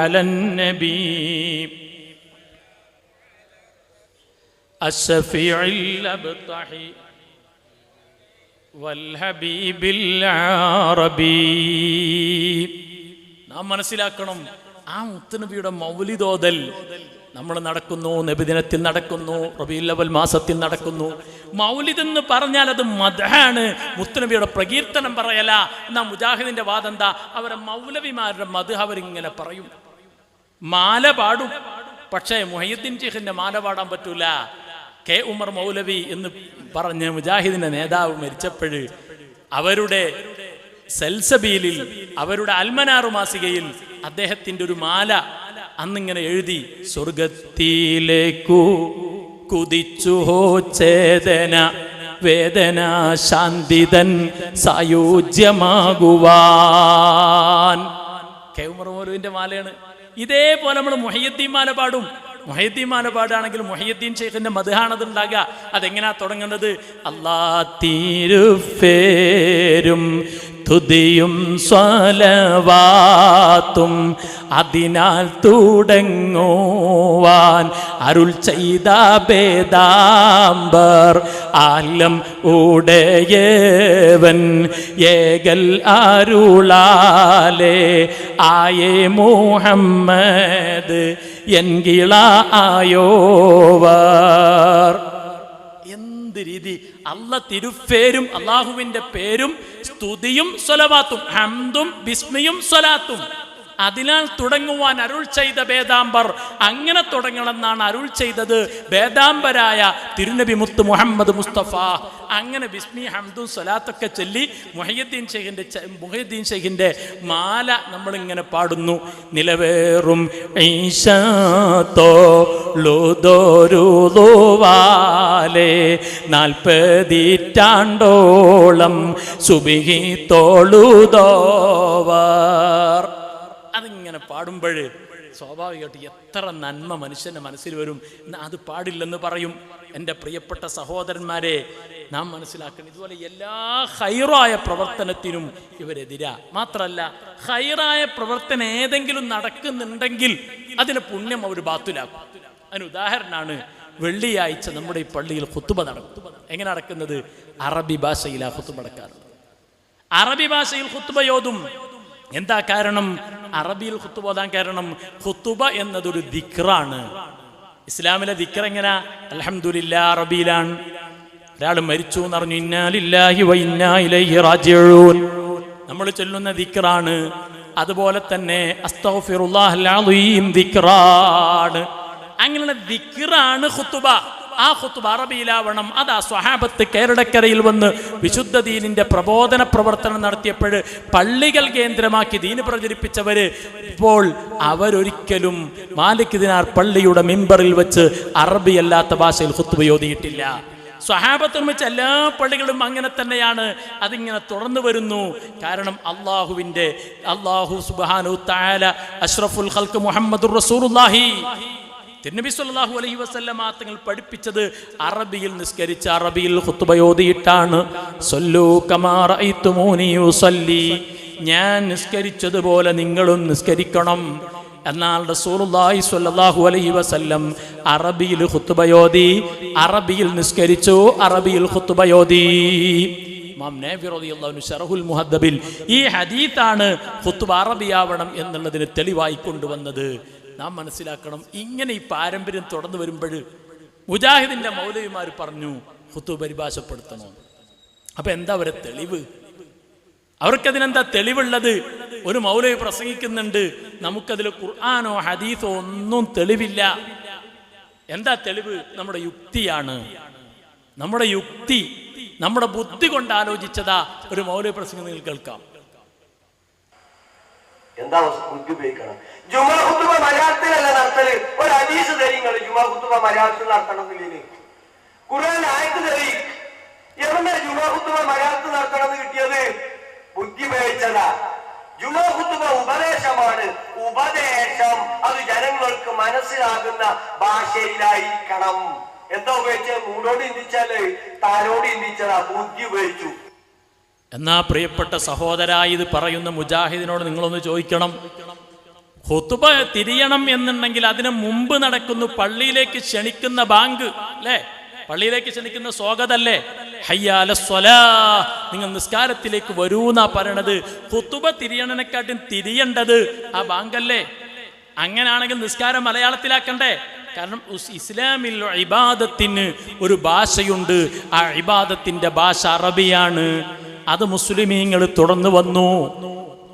അലൻ നബി അശ്ശഫീഇൽ അബ്തഹി വൽ ഹബീബിൽ അറബി. നാം മനസ്സിലാക്കണം, ആ മുത്തുനബിയുടെ മൗലിദോദൽ നമ്മൾ നടക്കുന്നു, നബിദിനത്തിൽ നടക്കുന്നു, റബീഉൽ അവൽ മാസത്തിൽ നടക്കുന്നു. മൗലിദ് എന്ന് പറഞ്ഞാൽ അത് മദ്ഹാണ്, മുത്തുനബിയുടെ പ്രകീർത്തനം പറയല. എന്നാ മുജാഹിദിന്റെ വാദം എന്താ? അവരെ മൗലവിമാരുടെ മദ്ഹ് അവരിങ്ങനെ പറയും, മാല പാടും. പക്ഷേ മുഹയ്യിദ്ദീൻ ശൈഖിന്റെ മാല പാടാൻ പറ്റൂല. കെ ഉമർ മൗലവി എന്ന് പറഞ്ഞ് മുജാഹിദിന്റെ നേതാവ് മരിച്ചപ്പോൾ അവരുടെ സൽസബീലിൽ, അവരുടെ അൽമനാറു മാസികയിൽ അദ്ദേഹത്തിൻ്റെ ഒരു മാല അന്നിങ്ങനെ എഴുതി, സ്വർഗത്തിലേക്കു കുതിച്ചു ഹോ ചേതന വേദന ശാന്തിതൻ സായുജ്യമാകുവാൻ. കെ ഉമർ മൗലവിന്റെ മാലയാണ്. ഇതേപോലെ നമ്മൾ മുഹയ്യിദ്ദീൻ മാല പാടും. മുഹയ്യിദ്ദീൻ മാല പാടാണെങ്കിൽ മുഹയ്യിദ്ദീൻ ശൈഖിന്റെ മദ്ഹാണത് ഉണ്ടാകുക. അതെങ്ങനെയാ തുടങ്ങുന്നത്? അല്ലാ തിരുഫേരും തുതിയും സ്വലവാത്തും അതിനാൽ തുടങ്ങുവാൻ അരുൾ ചെയ്ത ബേദാംബർ ആലം ഉടയവൻ ഏകൽ അരുളാലേ ആയേ മുഹമ്മദ് എൻകിള ആയോവർ. എന്ത് രീതി! അല്ല തിരുഫേരും അള്ളാഹുവിന്റെ പേരും സ്തുതിയും സ്വലവാത്തും, ഹംദും ബിസ്മിയും സ്വലാത്തും അതിനാൽ തുടങ്ങുവാൻ അരുൾ ചെയ്ത ബേദാംബർ. അങ്ങനെ തുടങ്ങണമെന്നാണ് അരുൾ ചെയ്തത് ബേദാംബരായ തിരുനബി മുത്ത് മുഹമ്മദ് മുസ്തഫ. അങ്ങനെ ബിസ്മി ഹംദും സ്വലാത്തൊക്കെ ചൊല്ലി മുഹയ്യിദ്ദീൻ ശൈഖിന്റെ മാല നമ്മളിങ്ങനെ പാടുന്നു. നിലവേറും ോരുവാലേ 40 സുബിഹി തോളുതോവർ. അതിങ്ങനെ പാടുമ്പോൾ സ്വാഭാവികമായിട്ട് എത്ര നന്മ മനുഷ്യന്റെ മനസ്സിൽ വരും. അത് പാടില്ലെന്ന് പറയും. എൻ്റെ പ്രിയപ്പെട്ട സഹോദരന്മാരെ, നാം മനസ്സിലാക്കണം, ഇതുപോലെ എല്ലാ ഹൈറായ പ്രവർത്തനത്തിനും ഇവരെതിരാ. മാത്രമല്ല, ഹൈറായ പ്രവർത്തനം ഏതെങ്കിലും നടക്കുന്നുണ്ടെങ്കിൽ അതിന് പുണ്യം അവർ ബാത്തുലാക്കും. അതിന് ഉദാഹരണമാണ് വെള്ളിയാഴ്ച നമ്മുടെ ഈ പള്ളിയിൽ ഖുതുബ നടക്കും. എങ്ങനെ നടക്കുന്നത്? അറബി ഭാഷയിലാണ് ഖുതുബ നടക്കാറുള്ളത്. അറബി ഭാഷയിൽ ഖുതുബ ഓതും. എന്താ കാരണം? അറബിയിൽ ഖുതുബ ഓതാൻ കാരണം ഖുതുബ എന്നതൊരു ദിക്റാണ്. ഇസ്ലാമിലെ ദിക്ർ എങ്ങനെ? അൽഹംദുലില്ലാ അറബിയിലാണ്. ഒരാൾ മരിച്ചു എന്ന് പറഞ്ഞു, ഇന്നാ ലില്ലാഹി വ ഇന്നാ ഇലൈഹി റാജിഊൻ നമ്മൾ ചൊല്ലുന്ന ദിക്റാണ്. അതുപോലെ തന്നെ അസ്തഗ്ഫിറുല്ലാഹൽ അളീം ദിക്റാണ്. അങ്ങനെയുള്ള ദിക്റാണ് ഖുതുബ. ആ ഖുതുബ അറബിയിലാവണം. അതാ സ്വഹാബത്ത് കേരളക്കരയിൽ വന്ന് വിശുദ്ധ ദീനിന്റെ പ്രബോധന പ്രവർത്തനം നടത്തിയപ്പോൾ പള്ളികൾ കേന്ദ്രമാക്കി ദീന് പ്രചരിപ്പിച്ചവര് ഇപ്പോൾ അവരൊരിക്കലും മാലിക് ദിനാർ പള്ളിയുടെ മിമ്പറിൽ വെച്ച് അറബി അല്ലാത്ത ഭാഷയിൽ ഖുതുബ ഓതിയിട്ടില്ല. സ്വഹാബത്ത് നിർമ്മിച്ച എല്ലാ പള്ളികളും അങ്ങനെ തന്നെയാണ്. അതിങ്ങനെ തുടർന്നു വരുന്നു. കാരണം അല്ലാഹു സുബ്ഹാനഹു തആല അഷ്റഫുൽ ഖൽഖ് മുഹമ്മദുർ റസൂലുള്ളാഹി തിരുനബി സല്ലല്ലാഹു അലൈഹി വസല്ലമ തങ്ങൾ പഠിപ്പിച്ചത് അറബിയിൽ നിസ്കരിച്ച് അറബിയിൽ ഖുതുബ ഓതിയിട്ടാണ്. സല്ലൂ കമാ റഅയ്തുമൂനി യുസല്ലി, ഞാൻ നിസ്കരിച്ചതുപോലെ നിങ്ങളും നിസ്കരിക്കണം. എന്നാൽ റസൂലുള്ളാഹി സ്വല്ലല്ലാഹു അലൈഹി വസല്ലം അറബിയിൽ ഖുതുബ ഓതി, അറബിയിൽ നിസ്കരിച്ചു, അറബിയിൽ ഖുതുബ ഓതി. ഇമാം നവവി റളിയല്ലാഹു അൻഹു ശറഹുൽ മുഹദ്ദബിൽ ഈ ഹദീത്താണ് ഖുതുബ അറബിയാവണം എന്നുള്ളതിന് തെളിവായി കൊണ്ടുവന്നത്. നാം മനസ്സിലാക്കണം, ഇങ്ങനെ ഈ പാരമ്പര്യം തുടർന്നു വരുമ്പോൾ മുജാഹിദിന്റെ മൗലവിമാർ പറഞ്ഞു ഖുതുബ പരിഭാഷപ്പെടുത്തണം. അപ്പൊ എന്താ അവരെ തെളിവ്? അവർക്കതിനെന്താ തെളിവുള്ളത്? ഒരു മൗലവി പ്രസംഗിക്കുന്നുണ്ട്, നമുക്കതിൽ ഖുർആനോ ഹദീസോ ഒന്നും തെളിവില്ല. എന്താ തെളിവ്? നമ്മുടെ യുക്തിയാണ്. നമ്മുടെ യുക്തി, നമ്മുടെ ബുദ്ധി കൊണ്ട് ആലോചിച്ചതാ ഒരു മൗലവി പ്രസംഗം നിങ്ങൾ കേൾക്കാം. എന്താ ബുദ്ധി ഉപയോഗിക്കണം? ജുമാ ഖുതുബ മലയാളത്തിലല്ല നടത്തല്. ഒരു ഹദീസ് തരീങ്ങൾ ജുമാ ഖുതുബ മലയാളത്തിൽ നടത്തണമെന്നില്ലേ? ഖുർആൻ ആയത്ത് തരീ, എവിടെ ജുമാ ഖുതുബ മലയാളത്തിൽ നടത്തണമെന്ന് കിട്ടിയത്? ബുദ്ധി ഉപയോഗിച്ചതാ. ജുമാ ഖുതുബ ഉപദേശമാണ്. ഉപദേശം അത് ജനങ്ങൾക്ക് മനസ്സിലാകുന്ന ഭാഷയിലായിരിക്കണം. എന്താ ഉപയോഗിച്ചത്? മൂടോട് ചിന്തിച്ചാല് താരോട് ചിന്തിച്ചതാ. ബുദ്ധി ഉപയോഗിച്ചു. എന്നാ പ്രിയപ്പെട്ട സഹോദര, ഇത് പറയുന്ന മുജാഹിദിനോട് നിങ്ങളൊന്ന് ചോദിക്കണം. ഖുതുബ തിരിയണം എന്നുണ്ടെങ്കിൽ അതിന് മുമ്പ് നടക്കുന്നു പള്ളിയിലേക്ക് ക്ഷണിക്കുന്ന ബാങ്ക് അല്ലേ? പള്ളിയിലേക്ക് ക്ഷണിക്കുന്ന സ്വാഗതല്ലേ? ഹയ്യ അലസ്വലാ, നിങ്ങൾ നിസ്കാരത്തിലേക്ക് വരൂന്നാ പറയണത്. ഖുതുബ തിരിയണനെക്കാട്ടും തിരിയേണ്ടത് ആ ബാങ്കല്ലേ? അങ്ങനെയാണെങ്കിൽ നിസ്കാരം മലയാളത്തിലാക്കണ്ടേ? കാരണം ഇസ്ലാമിൽ ഇബാദത്തിന് ഒരു ഭാഷയുണ്ട്. ആ ഇബാദത്തിന്റെ ഭാഷ അറബിയാണ്. അത് മുസ്ലിമീങ്ങൾ തുടർന്നു വന്നു.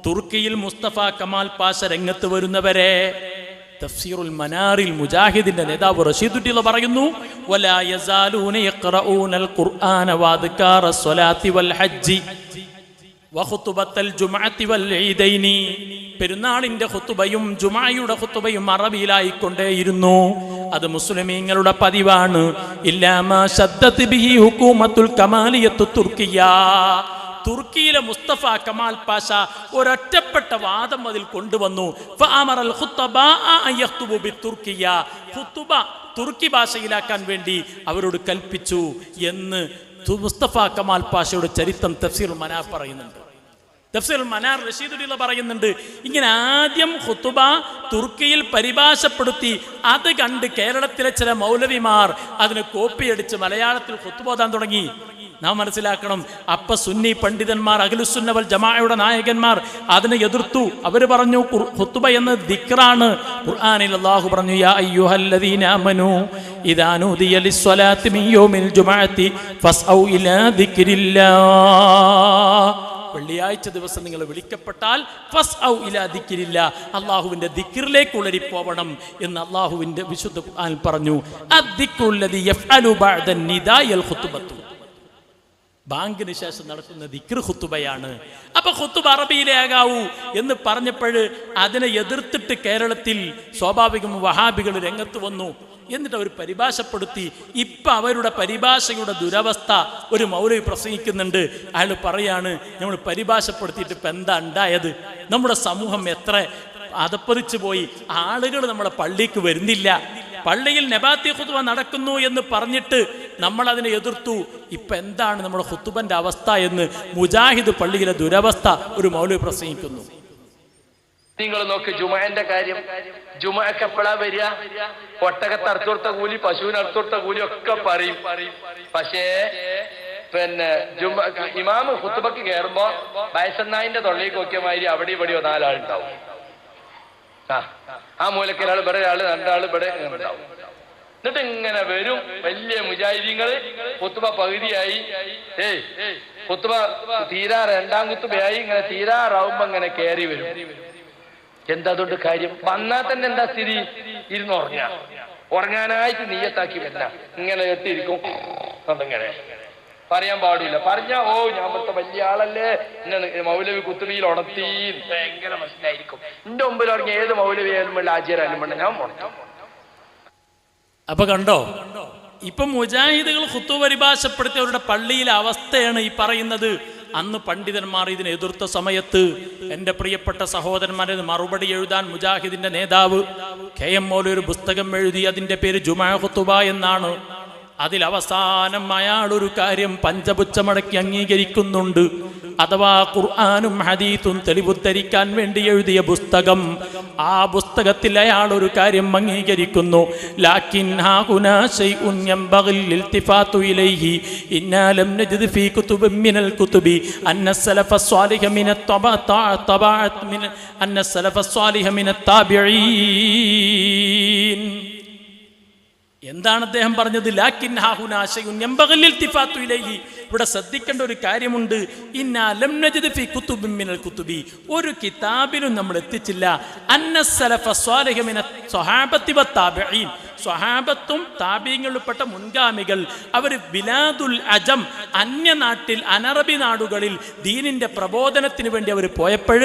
തുർക്കിയിൽ മുസ്തഫ കമാൽ പാഷ രംഗത്ത് വരുന്നവരെ തഫ്സീറുൽ മനാറിൽ മുജാഹിദിന്റെ നേതാവ് റഷീദുദ്ദീൻ പറയുന്നു, വലാ യസാലൂന യഖറഊനൽ ഖുർആന വഅദ്കാറ സ്വലാത്തി വൽ ഹജ്ജി വഖുതുബത്തൽ ജുമുഅത്തി വൽ ഈദൈനി. പെരുന്നാളിന്റെ ഖുതുബയും ജുമുഅയുടെ ഖുതുബയും അറബിയിലായിക്കൊണ്ടേയിരുന്നു. അത് മുസ്ലിമീങ്ങളുടെ പതിവാണ്. ഇല്ലാ മാ ശദ്ദത് ബിഹി ഹുകൂമത്തുൽ കമാലിയത്തു തുർക്കിയ. തുർക്കിയിലെ മുസ്തഫ കമാൽ പാഷ ഒരൊറ്റപ്പെട്ട വാദം അതിൽ കൊണ്ടുവന്നു. ഖുതുബ തുർക്കി ഭാഷയിലാക്കാൻ വേണ്ടി അവരോട് കൽപ്പിച്ചു എന്ന് മുസ്തഫ കമാൽ പാഷയുടെ ചരിത്രം തഫ്സീറുൽ മനാർ പറയുന്നുണ്ട്. തഫ്സീറുൽ മനാർ റഷീദുദ്ദീൻ പറയുന്നുണ്ട്, ഇങ്ങനെ ആദ്യം ഖുതുബ തുർക്കിയിൽ പരിഭാഷപ്പെടുത്തി അത് കണ്ട് കേരളത്തിലെ ചില മൗലവിമാർ അതിന് കോപ്പിയടിച്ച് മലയാളത്തിൽ ഖുതുബ ഓതാൻ തുടങ്ങി. നാം മനസ്സിലാക്കണം, അപ്പ സുന്നി പണ്ഡിതന്മാർ അഹ്ലുസുന്ന വൽ ജമാഅയുടെ നായകന്മാർ അതിനെ എതിർത്തു. അവർ പറഞ്ഞു ഖുതുബ എന്ന ദിക്റാണ്. ഖുർആനിൽ അല്ലാഹു പറഞ്ഞു, യാ അയ്യുഹല്ലദീന ആമനൂ ഇദാ നൂദിയ ലിസ്സലാത്തി മിൻ യൗമിൽ ജുമുഅത്തി ഫസ്ഔ ഇലാ ദിക്രില്ലാഹ്. വെള്ളിയാഴ്ച ദിവസം നിങ്ങൾ വിളിക്കപ്പെട്ടാൽ ഫസ്ഔ ഇലാ ദിക്രില്ലാഹ്, അല്ലാഹുവിന്റെ ദിക്റിലേക്ക് ഉളരിപ്പോവണം എന്ന് അല്ലാഹുവിന്റെ വിശുദ്ധ ഖുർആൻ പറഞ്ഞു. അദ്ദിക്റുല്ലദീ യഫ്അലു ബഅദ നിദായൽ ഖുതുബത്തു. ബാങ്കിന് ശേഷം നടക്കുന്ന ദിക്ർ ഖുതുബയാണ്. അപ്പൊ ഖുതുബ അറബിയിലേ ആകാവൂ എന്ന് പറഞ്ഞപ്പോൾ അതിനെ എതിർത്തിട്ട് കേരളത്തിൽ സ്വാഭാവികം വഹാബികൾ രംഗത്ത് വന്നു. എന്നിട്ട് അവർ പരിഭാഷപ്പെടുത്തി. ഇപ്പൊ അവരുടെ പരിഭാഷയുടെ ദുരവസ്ഥ ഒരു മൗലവി പ്രസംഗിക്കുന്നുണ്ട്. അയാൾ പറയാണ്, നമ്മൾ പരിഭാഷപ്പെടുത്തിയിട്ട് ഇപ്പൊ എന്താ ഉണ്ടായത്? നമ്മുടെ സമൂഹം എത്ര അതപ്പതിച്ചു പോയി. ആളുകൾ നമ്മളെ പള്ളിക്ക് വരുന്നില്ല. പള്ളിയിൽ നബാത്തി ഖുതുബ നടക്കുന്നു എന്ന് പറഞ്ഞിട്ട് നമ്മൾ അതിനെ എതിർത്തു. ഇപ്പൊ എന്താണ് നമ്മുടെ ഖുതുബന്റെ അവസ്ഥ എന്ന് മുജാഹിദ് പള്ളിയിലെ ദുരവസ്ഥ ഒരു മൗലവി പ്രസംഗിക്കുന്നു. നിങ്ങൾ നോക്ക് ജുമുഅന്റെ കാര്യം. ജുമുഅക്ക് എപ്പോഴാ വരിക? ഒട്ടകത്തെ അറുത്തോടുത്ത കൂലി, പശുവിന് അറുത്തോടുത്ത കൂലി ഒക്കെ പറയും. പക്ഷേ പിന്നെ ഇമാമ് ഖുതുബക്ക് കയറുമ്പോ വയസ്സന്നായിന്റെ തൊള്ളേക്ക് നോക്കിയ മാതിരി അവിടെ ഇവിടെയോ 4 ആളുണ്ടാവും. ആ മൂലക്ക് ഒരാൾ ഇവിടെ, ഒരാള് 2 ആള് ഇവിടെ ഉണ്ടാവും. എന്നിട്ട് ഇങ്ങനെ വരും വലിയ മുജാഹിദീങ്ങള്. ഖുതുബ പകുതിയായി, ഖുതുബ തീരാ 2ാം ഖുതുബയായി, ഇങ്ങനെ തീരാറാവുമ്പോ ഇങ്ങനെ കയറി വരും. എന്താ അതുകൊണ്ട് കാര്യം? വന്നാൽ തന്നെ എന്താ സ്ഥിതി? ഇരുന്ന് ഉറങ്ങാനായിട്ട് നീയത്താക്കി വന്ന ഇങ്ങനെ എത്തിയിരിക്കും. ഇങ്ങനെ പറയാൻ പാടില്ല. പറഞ്ഞ ഓ ഞാൻ പറ്റ വലിയ ആളല്ലേ, മൗലവി കുത്തുബിയിൽ ഉണർത്തി ഭയങ്കര മനസ്സിലായിരിക്കും. എന്റെ മുമ്പിൽ ഉറങ്ങി ഏത് മൗലവി ആയാലും വേണ്ട, ആചാരായാലും വേണ്ട, ഞാൻ ഉണർത്തും. അപ്പൊ കണ്ടോ, ഇപ്പൊ മുജാഹിദുകൾ ഖുതുബ പരിഭാഷപ്പെടുത്തിയവരുടെ പള്ളിയിലെ അവസ്ഥയാണ് ഈ പറയുന്നത്. അന്ന് പണ്ഡിതന്മാർ ഇതിനെ എതിർത്ത സമയത്ത് എൻ്റെ പ്രിയപ്പെട്ട സഹോദരന്മാരെ മറുപടി എഴുതാൻ മുജാഹിദിന്റെ നേതാവ് KM മൗലവി ഒരു പുസ്തകം എഴുതി. അതിൻ്റെ പേര് ജുമുഅ ഖുതുബ എന്നാണ്. അതിലവസാനം അയാളൊരു കാര്യം പഞ്ചപുച്ഛമടക്കി അംഗീകരിക്കുന്നുണ്ട്. അഥവാ ഖുർആനും ഹദീസും തെളിവുദ്ധരിക്കാൻ വേണ്ടി എഴുതിയ പുസ്തകം, ആ പുസ്തകത്തിൽ അയാൾ ഒരു കാര്യം അംഗീകരിക്കുന്നു. ലാകിൻ ഹാകുനാ ശൈഉൻ യംബഗിൽ ഇൽതിഫാതു ഇലൈഹി ഇന്നാ ലം നജിദ് ഫീ കുതുബിൻ മിനൽ കുതുബി അന്ന സലഫ സ്വാലിഹ മിനത് തബഅത് മിന അന്ന സലഫ സ്വാലിഹ മിനത് താബിഈൻ. എന്താണ് അദ്ദേഹം പറഞ്ഞത്? ലാകിൻ ഹാഹുനാ ശൈഉൻ യംബഗിൽ ഇൽതിഫാതു ഇലൈഹി. ഇവിടെ ശ്രദ്ധിക്കേണ്ട ഒരു കാര്യമുണ്ട്. ഇന്നാ ലം നജിദ് ഫീ കുതുബിൻ മിനൽ കുതുബി, ഒരു കിതാബിലും നമ്മൾ എത്തിച്ചില്ല. അന്ന സലഫ സ്വാലിഹ മിനത് സ്വഹാബത്തി വത്താബിഈൻ, സ്വഹാബത്തും താബീങ്ങളിൽപ്പെട്ട മുൻഗാമികൾ അവർ ബിലാദുൽ അജം, അന്യനാട്ടിൽ അനറബി നാടുകളിൽ ദീനിന്റെ പ്രബോധനത്തിന് വേണ്ടി അവർ പോയപ്പോൾ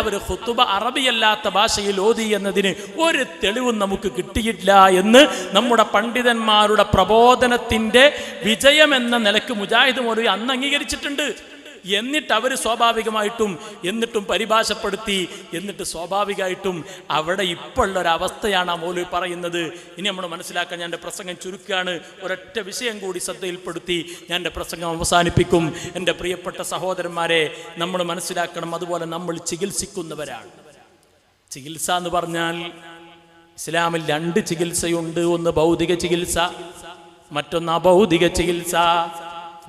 അവർ ഖുതുബ അറബിയല്ലാത്ത ഭാഷയിൽ ഓതി എന്നതിന് ഒരു തെളിവും നമുക്ക് കിട്ടിയില്ല എന്ന് നമ്മുടെ പണ്ഡിതന്മാരുടെ പ്രബോധനത്തിന്റെ വിജയം എന്ന നിലക്ക് മുജാഹിദ് മൗലവി അന്ന് അംഗീകരിച്ചിട്ടുണ്ട്. എന്നിട്ട് അവർ സ്വാഭാവികമായിട്ടും എന്നിട്ടും പരിഭാഷപ്പെടുത്തി, എന്നിട്ട് സ്വാഭാവികമായിട്ടും അവിടെ ഇപ്പോൾ ഉള്ളൊരവസ്ഥയാണ് ആ മൗലവി പറയുന്നത്. ഇനി നമ്മൾ മനസ്സിലാക്കാൻ ഞാൻ എൻ്റെ പ്രസംഗം ചുരുക്കുകയാണ്. ഒരൊറ്റ വിഷയം കൂടി ശ്രദ്ധയിൽപ്പെടുത്തി ഞാൻ എൻ്റെ പ്രസംഗം അവസാനിപ്പിക്കും. എൻ്റെ പ്രിയപ്പെട്ട സഹോദരന്മാരെ, നമ്മൾ മനസ്സിലാക്കണം, അതുപോലെ നമ്മൾ ചികിത്സിക്കുന്നവരാണ്. ചികിത്സ എന്ന് പറഞ്ഞാൽ ഇസ്ലാമിൽ 2 ചികിത്സയുണ്ട്. ഒന്ന് ഭൗതിക ചികിത്സ, മറ്റൊന്ന് അഭൗതിക ചികിത്സ.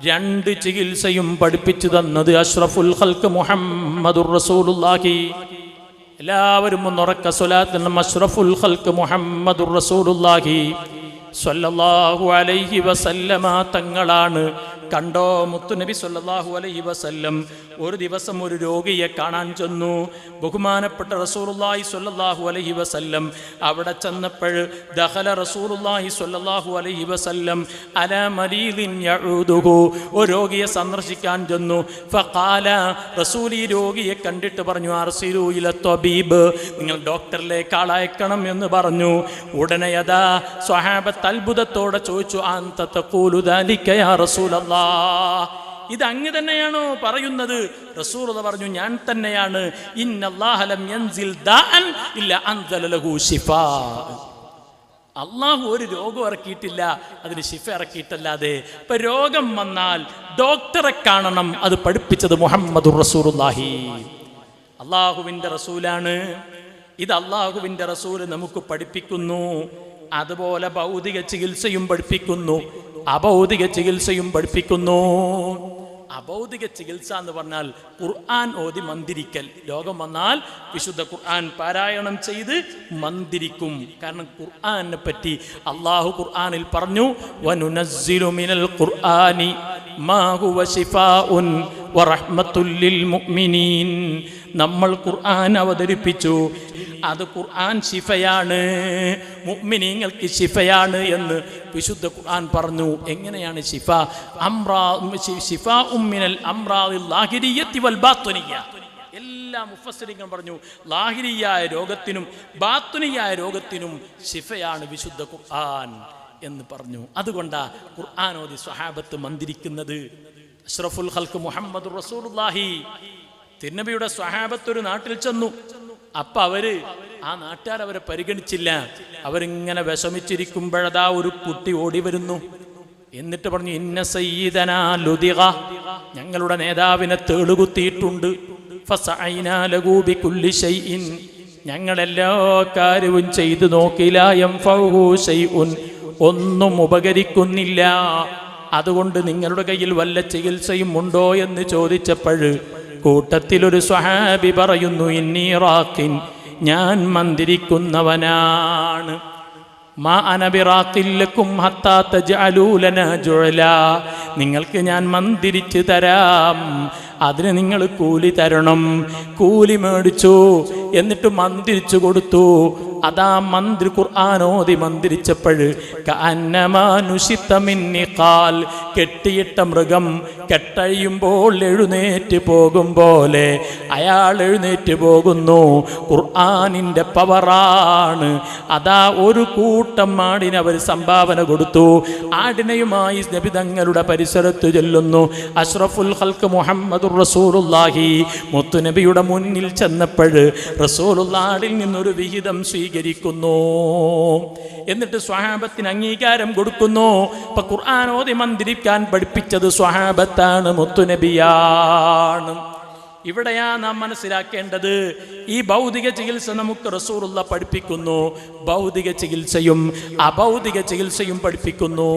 2 ചികിത്സയും പഠിപ്പിച്ചു തന്നത് അഷ്റഫുൽ ഖൽഖ് മുഹമ്മദുർ റസൂലുള്ളാഹി. എല്ലാവരും ഒന്നുറക്ക സ്വലാത്ത്. അഷ്റഫുൽ ഖൽഖ് മുഹമ്മദുർ റസൂലുള്ളാഹി സ്വല്ലല്ലാഹു അലൈഹി വസല്ലമ തങ്ങളാണ്. കണ്ടോ, മുത്തുനബി സ്വല്ലല്ലാഹു അലൈഹി വസല്ലം ഒരു ദിവസം ഒരു രോഗിയെ കാണാൻ ചെന്നു. ബഹുമാനപ്പെട്ട റസൂലുള്ളാഹി സ്വല്ലല്ലാഹു അലൈഹി വസല്ലം അവിടെ ചെന്നപ്പോൾ ദഖല റസൂലുള്ളാഹി സ്വല്ലല്ലാഹു അലൈഹി വസല്ലം അലാ മരീദിൻ യഊദുഹു, ഒരു രോഗിയെ സന്ദർശിക്കാൻ ചെന്നു. ഫഖാല, റസൂൽ ഈ രോഗിയെ കണ്ടിട്ട് പറഞ്ഞു, അർസിലു ഇല ത്വബീബ്, നിങ്ങൾ ഡോക്ടറിലേക്ക് ആളയക്കണം എന്ന് പറഞ്ഞു. ഉടനെ അതാ സ്വഹാബത്ത് അത്ഭുതത്തോടെ ചോദിച്ചു, അൻത തഖൂലു ദാലിക യാ റസൂലല്ലാഹ്, ഇത് അങ്ങ് തന്നെയാണോ പറയുന്നത്? റസൂലുള്ളാഹി പറഞ്ഞു, ഞാൻ തന്നെയാണ്. ഇന്നല്ലാഹ ലം യൻസിൽ ദാഅൻ ഇല്ല അൻസല ലഹു ശിഫാ, അള്ളാഹു ഒരു രോഗം ഇറക്കിയിട്ടില്ല, അതിന് ശിഫ ഇറക്കിയിട്ടല്ലാതെ. ഇപ്പൊ രോഗം വന്നാൽ ഡോക്ടറെ കാണണം, അത് പഠിപ്പിച്ചത് മുഹമ്മദുർ റസൂലുള്ളാഹി. അള്ളാഹുവിൻ്റെ റസൂലാണ്. ഇത് അള്ളാഹുവിൻ്റെ റസൂൽ നമുക്ക് പഠിപ്പിക്കുന്നു. അതുപോലെ ഭൗതിക ചികിത്സയും പഠിപ്പിക്കുന്നു, അഭൗതിക ചികിത്സയും പഠിപ്പിക്കുന്നു. അഭൗതിക ചികിത്സ എന്ന് പറഞ്ഞാൽ ഖുർആൻ ഓതി മന്ദിരിക്കൽ. രോഗം വന്നാൽ വിശുദ്ധ ഖുർആൻ പാരായണം ചെയ്ത് മന്ദിരിക്കും. കാരണം ഖുർആനെ പറ്റി അള്ളാഹു ഖുർആനിൽ പറഞ്ഞു, വനുനസ്സിലു മിനൽ ഖുർആനി മാ ഹുവ ശിഫാഉൻ വറഹ്മത്തുൽ ലിൽ മുഅ്മിനീൻ. നമ്മൾ ഖുർആൻ അവതരിപ്പിച്ചു, അത് ഖുർആൻ ശിഫയാണ്, മുഅ്മിനീങ്ങൾക്ക് ശിഫയാണ് എന്ന് വിശുദ്ധ ഖുർആൻ പറഞ്ഞു. എങ്ങനെയാണ് ശിഫ? ശിഫാഉം മിനൽ അംറാദിൽ ലാഹിരിയ്യത്തി വൽ ബാത്തിനിയ്യ. എല്ലാ മുഫസ്സിറുകളും പറഞ്ഞു ലാഹിരിയായ രോഗത്തിനും ബാത്തിനിയായ രോഗത്തിനും ശിഫയാണ് വിശുദ്ധ ഖുർആൻ എന്ന് പറഞ്ഞു. അതുകൊണ്ടാ ഖുർആൻ ഓതി സ്വഹാബത്ത് മന്ദിരിക്കുന്നത്. അഷ്റഫുൽ ഖൽഖ് മുഹമ്മദുർ റസൂലുള്ളാഹി തിരുനബിയുടെ സ്വഹാബത്ത് ഒരു നാട്ടിൽ ചെന്നു. അപ്പൊ ആ നാട്ടുകാർ അവരെ പരിഗണിച്ചില്ല. അവരിങ്ങനെ വിഷമിച്ചിരിക്കുമ്പോഴതാ ഒരു കുട്ടി ഓടി വരുന്നു. എന്നിട്ട് പറഞ്ഞു, ഇന്ന സയ്യിദനാ ലുദിഗ, ഞങ്ങളുടെ നേതാവിനെ തേളുകുത്തിയിട്ടുണ്ട്. ഫസഅയ്നാ ലഹു ബികുല്ലി ശൈഇൻ, ഞങ്ങളെല്ലാ കാര്യവും ചെയ്തു നോക്കില. യൻഫഉഹു ശൈഉൻ, ഒന്നും ഉപകരിക്കുന്നില്ല. അതുകൊണ്ട് നിങ്ങളുടെ കയ്യിൽ വല്ല ചികിത്സയും ഉണ്ടോ എന്ന് ചോദിച്ചപ്പോൾ കൂട്ടത്തിലൊരു സ്വഹാബി പറയുന്നു, ഇന്നി റാഖിൻ, ഞാൻ മന്ദിരിക്കുന്നവനാണ്. മാ അന ബിറാഖിൻ ലക്കും ഹത്താ തജ്അലൂ ലനാ ജുഅലാ, നിങ്ങൾക്ക് ഞാൻ മന്ദിരിച്ച് തരാം, അതിന് നിങ്ങൾ കൂലി തരണം. കൂലി മേടിച്ചു, എന്നിട്ട് മന്ദിരിച്ചു കൊടുത്തു. അതാ മന്ത്രി ഖുർആനോദി മന്ദിരിച്ചപ്പോൾ കെട്ടിയിട്ട മൃഗം കെട്ടഴിയുമ്പോൾ എഴുന്നേറ്റ് പോകും പോലെ അയാൾ എഴുന്നേറ്റ് പോകുന്നു. ഖുർആനിൻ്റെ പവറാണ്. അതാ ഒരു കൂട്ടം ആടിനെ അവർ സംഭാവന കൊടുത്തു. ആടിനെയുമായി നബി തങ്ങളുടെ പരിസരത്ത് ചെല്ലുന്നു. അഷ്റഫുൽ ഖൽഖ് മുഹമ്മദുർ റസൂലുള്ളാഹി മുത്തുനബിയുടെ മുന്നിൽ ചെന്നപ്പോൾ റസൂലുള്ളാഹിൽ നിന്നൊരു വിഹിതം സ്വീകരിക്കുന്നു. എന്നിട്ട് സ്വഹാബത്തിന് അംഗീകാരം കൊടുക്കുന്നു. ഇപ്പൊ ഖുർആൻ ഓതി മന്ദിരിക്കാൻ പഠിപ്പിച്ചത് സ്വഹാബത്താണ്, മുത്തുനബിയാണ്. ഇവിടെയാ നാം മനസ്സിലാക്കേണ്ടത്, ഈ ഭൗതിക ചികിത്സ നമുക്ക് റസൂലുള്ള പഠിപ്പിക്കുന്നു, ഭൗതിക ചികിത്സയും അഭൗതിക ചികിത്സയും പഠിപ്പിക്കുന്നു.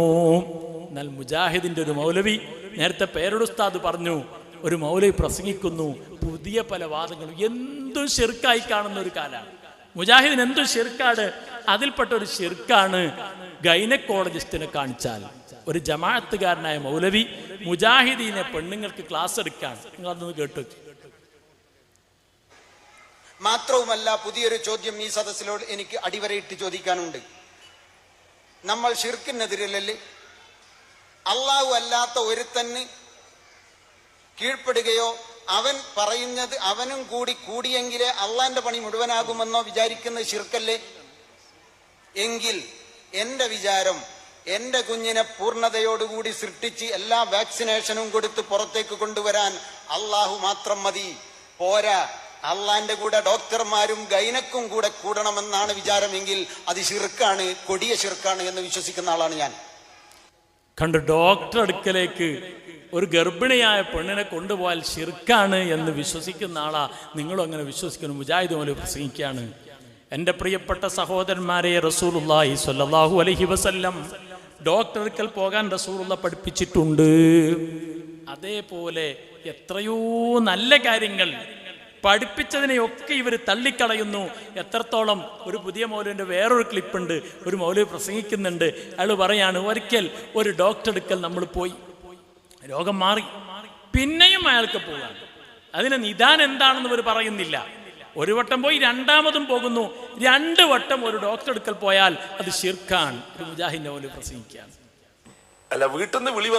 എന്നാൽ മുജാഹിദിന്റെ ഒരു മൗലവി, നേരത്തെ പേരുടെ ഉസ്താദ് പറഞ്ഞു, ഒരു മൗലവി പ്രസംഗിക്കുന്നു, പുതിയ പല വാദങ്ങളും, എന്തും ശിർക്കായി കാണുന്ന ഒരു കാലാണ്. മുജാഹിദിന് എന്തും ശിർക്കാണ്. അതിൽപ്പെട്ട ഒരു ശിർക്കാണ് ഗൈനക്കോളജിസ്റ്റിനെ കാണിച്ചാൽ. ഒരു ജമാഅത്തുകാരനായ മൗലവി മുജാഹിദീനെ പെണ്ണുങ്ങൾക്ക് ക്ലാസ് എടുക്കാൻ, നിങ്ങൾ അതൊന്ന് കേട്ടു. മാത്രവുമല്ല, പുതിയൊരു ചോദ്യം ഈ സദസ്സിലോട് എനിക്ക് അടിവരയിട്ട് ചോദിക്കാനുണ്ട്. നമ്മൾ ശിർക്കിനെതിരല്ലേ? അള്ളാഹു അല്ലാത്ത ഒരുത്തന് കീഴ്പ്പെടുകയോ അവൻ പറയുന്നത് അവനും കൂടി കൂടിയെങ്കിലേ അള്ളാന്റെ പണി മുഴുവനാകുമെന്നോ വിചാരിക്കുന്നത് ശിർക്കല്ലേ? എങ്കിൽ എൻ്റെ വിചാരം, എന്റെ കുഞ്ഞിനെ പൂർണ്ണതയോടുകൂടി സൃഷ്ടിച്ച് എല്ലാ വാക്സിനേഷനും കൊടുത്ത് പുറത്തേക്ക് കൊണ്ടുവരാൻ അള്ളാഹു മാത്രം മതി, പോരാ. അള്ളാന്റെ കൂടെ ഡോക്ടർമാരും ഗൈനക്കും കൂടെ കൂടണമെന്നാണ് വിചാരമെങ്കിൽ അത് ശിർക്കാണ്, കൊടിയ ശിർക്കാണ് എന്ന് വിശ്വസിക്കുന്ന ആളാണ് ഞാൻ. കണ്ട് ഡോക്ടർ അടുക്കലേക്ക് ഒരു ഗർഭിണിയായ പെണ്ണിനെ കൊണ്ടുപോയാൽ ശിർക്കാണ് എന്ന് വിശ്വസിക്കുന്ന ആളാ നിങ്ങളും അങ്ങനെ വിശ്വസിക്കുന്നു. മുജാഹിദ് പോലെ പ്രസംഗിക്കുകയാണ്. എൻ്റെ പ്രിയപ്പെട്ട സഹോദരന്മാരെ, റസൂലുള്ളാഹി സ്വല്ലല്ലാഹു അലൈഹി വസല്ലം ഡോക്ടർ അടുക്കൽ പോകാൻ റസൂലുള്ള പഠിപ്പിച്ചിട്ടുണ്ട്. അതേപോലെ എത്രയോ നല്ല കാര്യങ്ങൾ പഠിപ്പിച്ചതിനെയൊക്കെ ഇവർ തള്ളിക്കളയുന്നു. എത്രത്തോളം, ഒരു പുതിയ മൗലവിൻ്റെ വേറൊരു ക്ലിപ്പുണ്ട്. ഒരു മൗലവി പ്രസംഗിക്കുന്നുണ്ട്. അയാൾ പറയാണ്, ഒരിക്കൽ ഒരു ഡോക്ടർ അടുക്കൽ നമ്മൾ പോയി, രോഗം മാറി, പിന്നെയും അയാൾക്ക് പോകാൻ. അതിന് നിദാനം എന്താണെന്ന് ഇവർ പറയുന്നില്ല. ഒരു വട്ടം പോയി രണ്ടാമതും പോകുന്നു. 2 വട്ടം ഒരു ഡോക്ടർ അടുക്കൽ പോയാൽ അത് ശിർക്കാണ്. ഒരു മുജാഹിദിന്റെ മൗലവി പ്രസംഗിക്കുകയാണ്. അല്ല വീട്ടിൽ നിന്ന് വിളി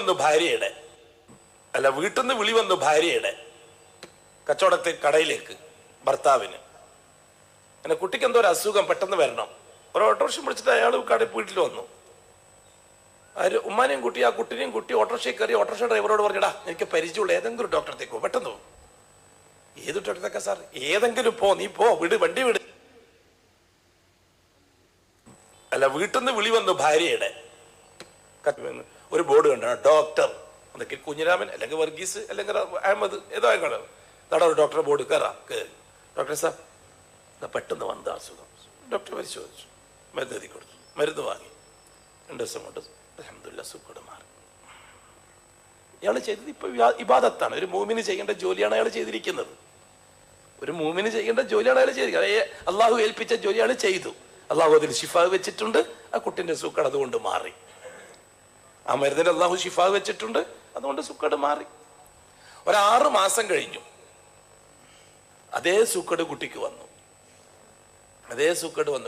വന്നു ഭാര്യയുടെ കച്ചവടത്തെ കടയിലേക്ക് ഭർത്താവിന്. അങ്ങനെ കുട്ടിക്ക് എന്തോ ഒരു അസുഖം, പെട്ടെന്ന് വരണം. ഒരു ഓട്ടോറിക്ഷ വിളിച്ചിട്ട് അയാൾ കടയിൽ വീട്ടിൽ വന്നു. ഉമ്മാനെയും കുട്ടി, ആ കുട്ടിനെയും കുട്ടി ഓട്ടോറിക്ഷയിൽ കയറി ഓട്ടോറിക്ഷ ഡ്രൈവറോട് പറഞ്ഞടാ, എനിക്ക് പരിചയമുള്ള ഏതെങ്കിലും ഒരു ഡോക്ടറത്തേക്കോ, പെട്ടെന്ന് പോകും. ഏത് ഡോക്ടറത്തേക്കാ സാർ? ഏതെങ്കിലും പോ, നീ പോ, വണ്ടി വിട്. അല്ല വീട്ടിൽ നിന്ന് വിളി വന്നു ഭാര്യയുടെ ഒരു ബോർഡ് കണ്ടാണ്, ഡോക്ടർ, അതൊക്കെ കുഞ്ഞിരാമൻ അല്ലെങ്കിൽ വർഗീസ് അല്ലെങ്കിൽ അഹമ്മദ് ഏതോ ആയിക്കോട്ടെ, നട ഒരു ഡോക്ടറെ ബോർഡ് കയറാം. ഡോക്ടർ സാർ പെട്ടെന്ന് വന്ന അസുഖം. ഡോക്ടർ പരിശോധിച്ചു, മരുന്ന് എഴുതി കൊടുത്തു, മരുന്ന് വാങ്ങി. 2 ദിവസം കൊണ്ട് അൽഹംദുലില്ലാഹ് സുഖം മാറി. ഇയാൾ ചെയ്തത് ഇപ്പൊ ഇബാദത്താണ്. ഒരു മൂമിന് ചെയ്യേണ്ട ജോലിയാണ് അയാൾ ചെയ്തിരിക്കുന്നത്. അള്ളാഹു ഏൽപ്പിച്ച ജോലിയാണ് ചെയ്തു. അള്ളാഹു അതിൽ ശിഫാ വെച്ചിട്ടുണ്ട്. ആ കുട്ടിന്റെ സൂക്കട് അതുകൊണ്ട് മാറി. ആ മരുന്നിൽ അള്ളാഹു ശിഫാ വെച്ചിട്ടുണ്ട്, അതുകൊണ്ട് സൂക്കട് മാറി. 6 മാസം കഴിഞ്ഞു, അതേ സൂക്കട് കുട്ടിക്ക് വന്നു.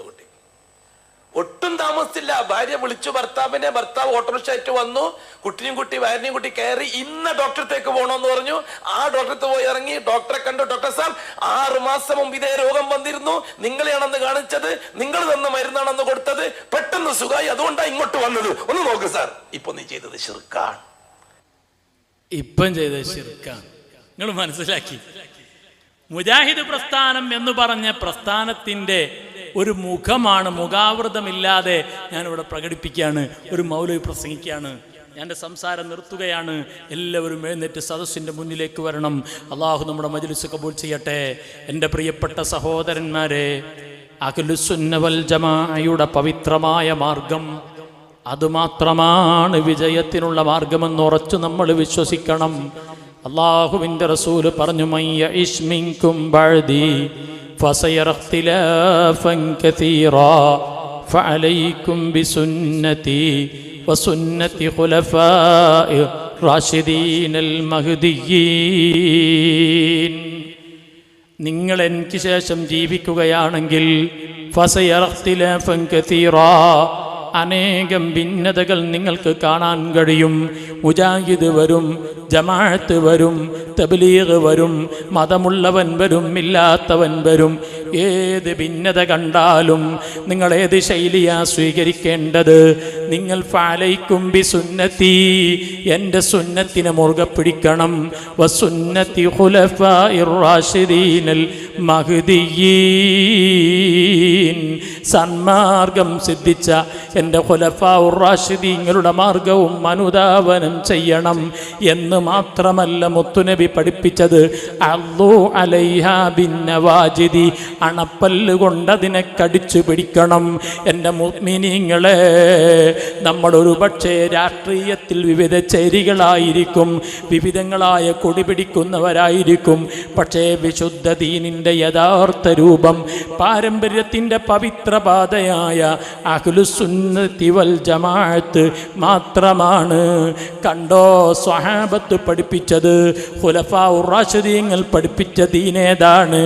കുട്ടി ഒട്ടും താമസിച്ചില്ല. ഭാര്യ വിളിച്ചു ഭർത്താവിനെ, ഭർത്താവ് ഓട്ടോറിക്ഷ വന്നു. കുട്ടിയും കുട്ടി ഭാര്യയും കുട്ടി കയറി ഇന്ന ഡോക്ടറത്തേക്ക് പോകണമെന്ന് പറഞ്ഞു. ആ ഡോക്ടറത്ത് പോയി ഇറങ്ങി. ഡോക്ടറെ കണ്ടു. ഡോക്ടർ സാബ് 6 മാസം മുമ്പ് ഇതേ രോഗം വന്നിരുന്നു, നിങ്ങളെയാണെന്ന് കാണിച്ചത്, നിങ്ങൾ തന്ന മരുന്നാണെന്ന് കൊടുത്തത്, പെട്ടെന്ന് സുഖമായി, അതുകൊണ്ടാണ് ഇങ്ങോട്ട് വന്നത്. ഒന്ന് നോക്ക് സാർ, ഇപ്പൊ നീ ചെയ്തത് ശിർക്കാണ്. നിങ്ങൾ മനസ്സിലാക്കി? മുജാഹിദ് പ്രസ്ഥാനം എന്ന് പറഞ്ഞ പ്രസ്ഥാനത്തിന്റെ ഒരു മുഖമാണ്, മുഖാവൃതമില്ലാതെ ഞാനിവിടെ പ്രകടിപ്പിക്കുകയാണ്. ഒരു മൗലവി പ്രസംഗിക്കുകയാണ്. ഞാൻ എൻ്റെ സംസാരം നിർത്തുകയാണ്. എല്ലാവരും എഴുന്നേറ്റ് സദസ്സിൻ്റെ മുന്നിലേക്ക് വരണം. അള്ളാഹു നമ്മുടെ മജ്ലിസ് കബൂൽ ചെയ്യട്ടെ. എൻ്റെ പ്രിയപ്പെട്ട സഹോദരന്മാരെ, അഹ്ലുസുന്ന വൽ ജമാഅയുടെ പവിത്രമായ മാർഗം അതുമാത്രമാണ് വിജയത്തിനുള്ള മാർഗമെന്ന് ഉറച്ചു നമ്മൾ വിശ്വസിക്കണം. അള്ളാഹുവിൻ്റെ റസൂല് പറഞ്ഞു, മയ്യ ഇഷ്മിൻകും ബഅദി ഫസയറ ഇഖ്തിലാഫൻ കസീറാ ഫഅലൈക്കും ബിസുന്നതി വസുന്നതി ഖുലഫാഇ റാഷിദീനൽ മഹ്ദിയീൻ. നിങ്ങൾ എനിക്ക് ശേഷം ജീവിക്കുകയാണെങ്കിൽ ഫസയറ ഇഖ്തിലാഫൻ കസീറാ, അനേകം ഭിന്നതകൾ നിങ്ങൾക്ക് കാണാൻ കഴിയും. മുജാഹിദ് വരും, ജമാഅത്ത് വരും, തബ്ലീഗ് വരും, മതമുള്ളവൻ വരും, ഇല്ലാത്തവൻ വരും. ഏത് ഭിന്നത കണ്ടാലും നിങ്ങൾ ഏത് ശൈലിയാ സ്വീകരിക്കേണ്ടത്? നിങ്ങൾ ഫഅലൈക്കും ബിസുന്നതി, എൻ്റെ സുന്നത്തിനെ മുറുകെ പിടിക്കണം. വസുന്നതി ഖുലഫാഇർ റാഷിദീനൽ മഹ്ദിയീൻ, സന്മാർഗം സിദ്ധിച്ച എൻ്റെ ഖുലഫാഉർ റാഷിദീങ്ങളുടെ മാർഗവും അനുധാവനം ചെയ്യണം എന്ന് മാത്രമല്ല മുത്തുനബി പഠിപ്പിച്ചത്, അള്ളൂ അലൈഹാ ബിന്നവാജിദി, അണപ്പല്ല് കൊണ്ടതിനെ കടിച്ചു പിടിക്കണം. എൻ്റെ മുഅ്മിനീങ്ങളെ, നമ്മളൊരു പക്ഷേ രാഷ്ട്രീയത്തിൽ വിവിധ ചേരികളായിരിക്കും, വിവിധങ്ങളായ കൊടി പിടിക്കുന്നവരായിരിക്കും. പക്ഷേ വിശുദ്ധ ദീനിൻ്റെ യഥാർത്ഥ രൂപം, പാരമ്പര്യത്തിൻ്റെ പവിത്രപാതയായ അഹ്ലുസുന്നത്തി വൽ ജമാഅത്ത് മാത്രമാണ്. കണ്ടോ, സ്വഹാബത്ത് പഠിപ്പിച്ചത്, ഖുലഫാഉർ റാഷിദീങ്ങൾ പഠിപ്പിച്ച ദീനേതാണ്?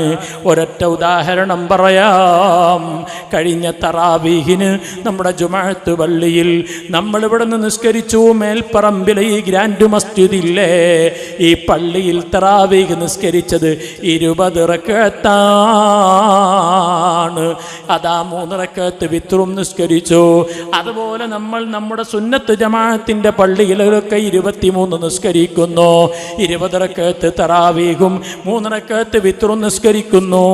ഒരൊറ്റ ഉദാഹരണം പറയാം. കഴിഞ്ഞ തറാവീഹിന് നമ്മുടെ ജുമുഅത്ത് പള്ളിയിൽ നമ്മളിവിടെ നിന്ന് നിസ്കരിച്ചു. മേൽപ്പറമ്പിലെ ഈ ഗ്രാൻഡ് മസ്ജിദില്ലേ, ഈ പള്ളിയിൽ തറാവീഹ് നിസ്കരിച്ചത് 20 റക്അത്താണ്. ആണ്. അതാ 3 റക്അത്ത് വിത്റും നിസ്കരിച്ചു. അതുപോലെ നമ്മൾ നമ്മുടെ സുന്നത്ത് ജമാഅത്തിന്റെ പള്ളികളിലൊക്കെ 23 നിസ്കരിക്കുന്നു. 20 റക്അത്ത് തറാവീഹും 3 റക്അത്ത് വിത്റും നിസ്കരിക്കുന്നു.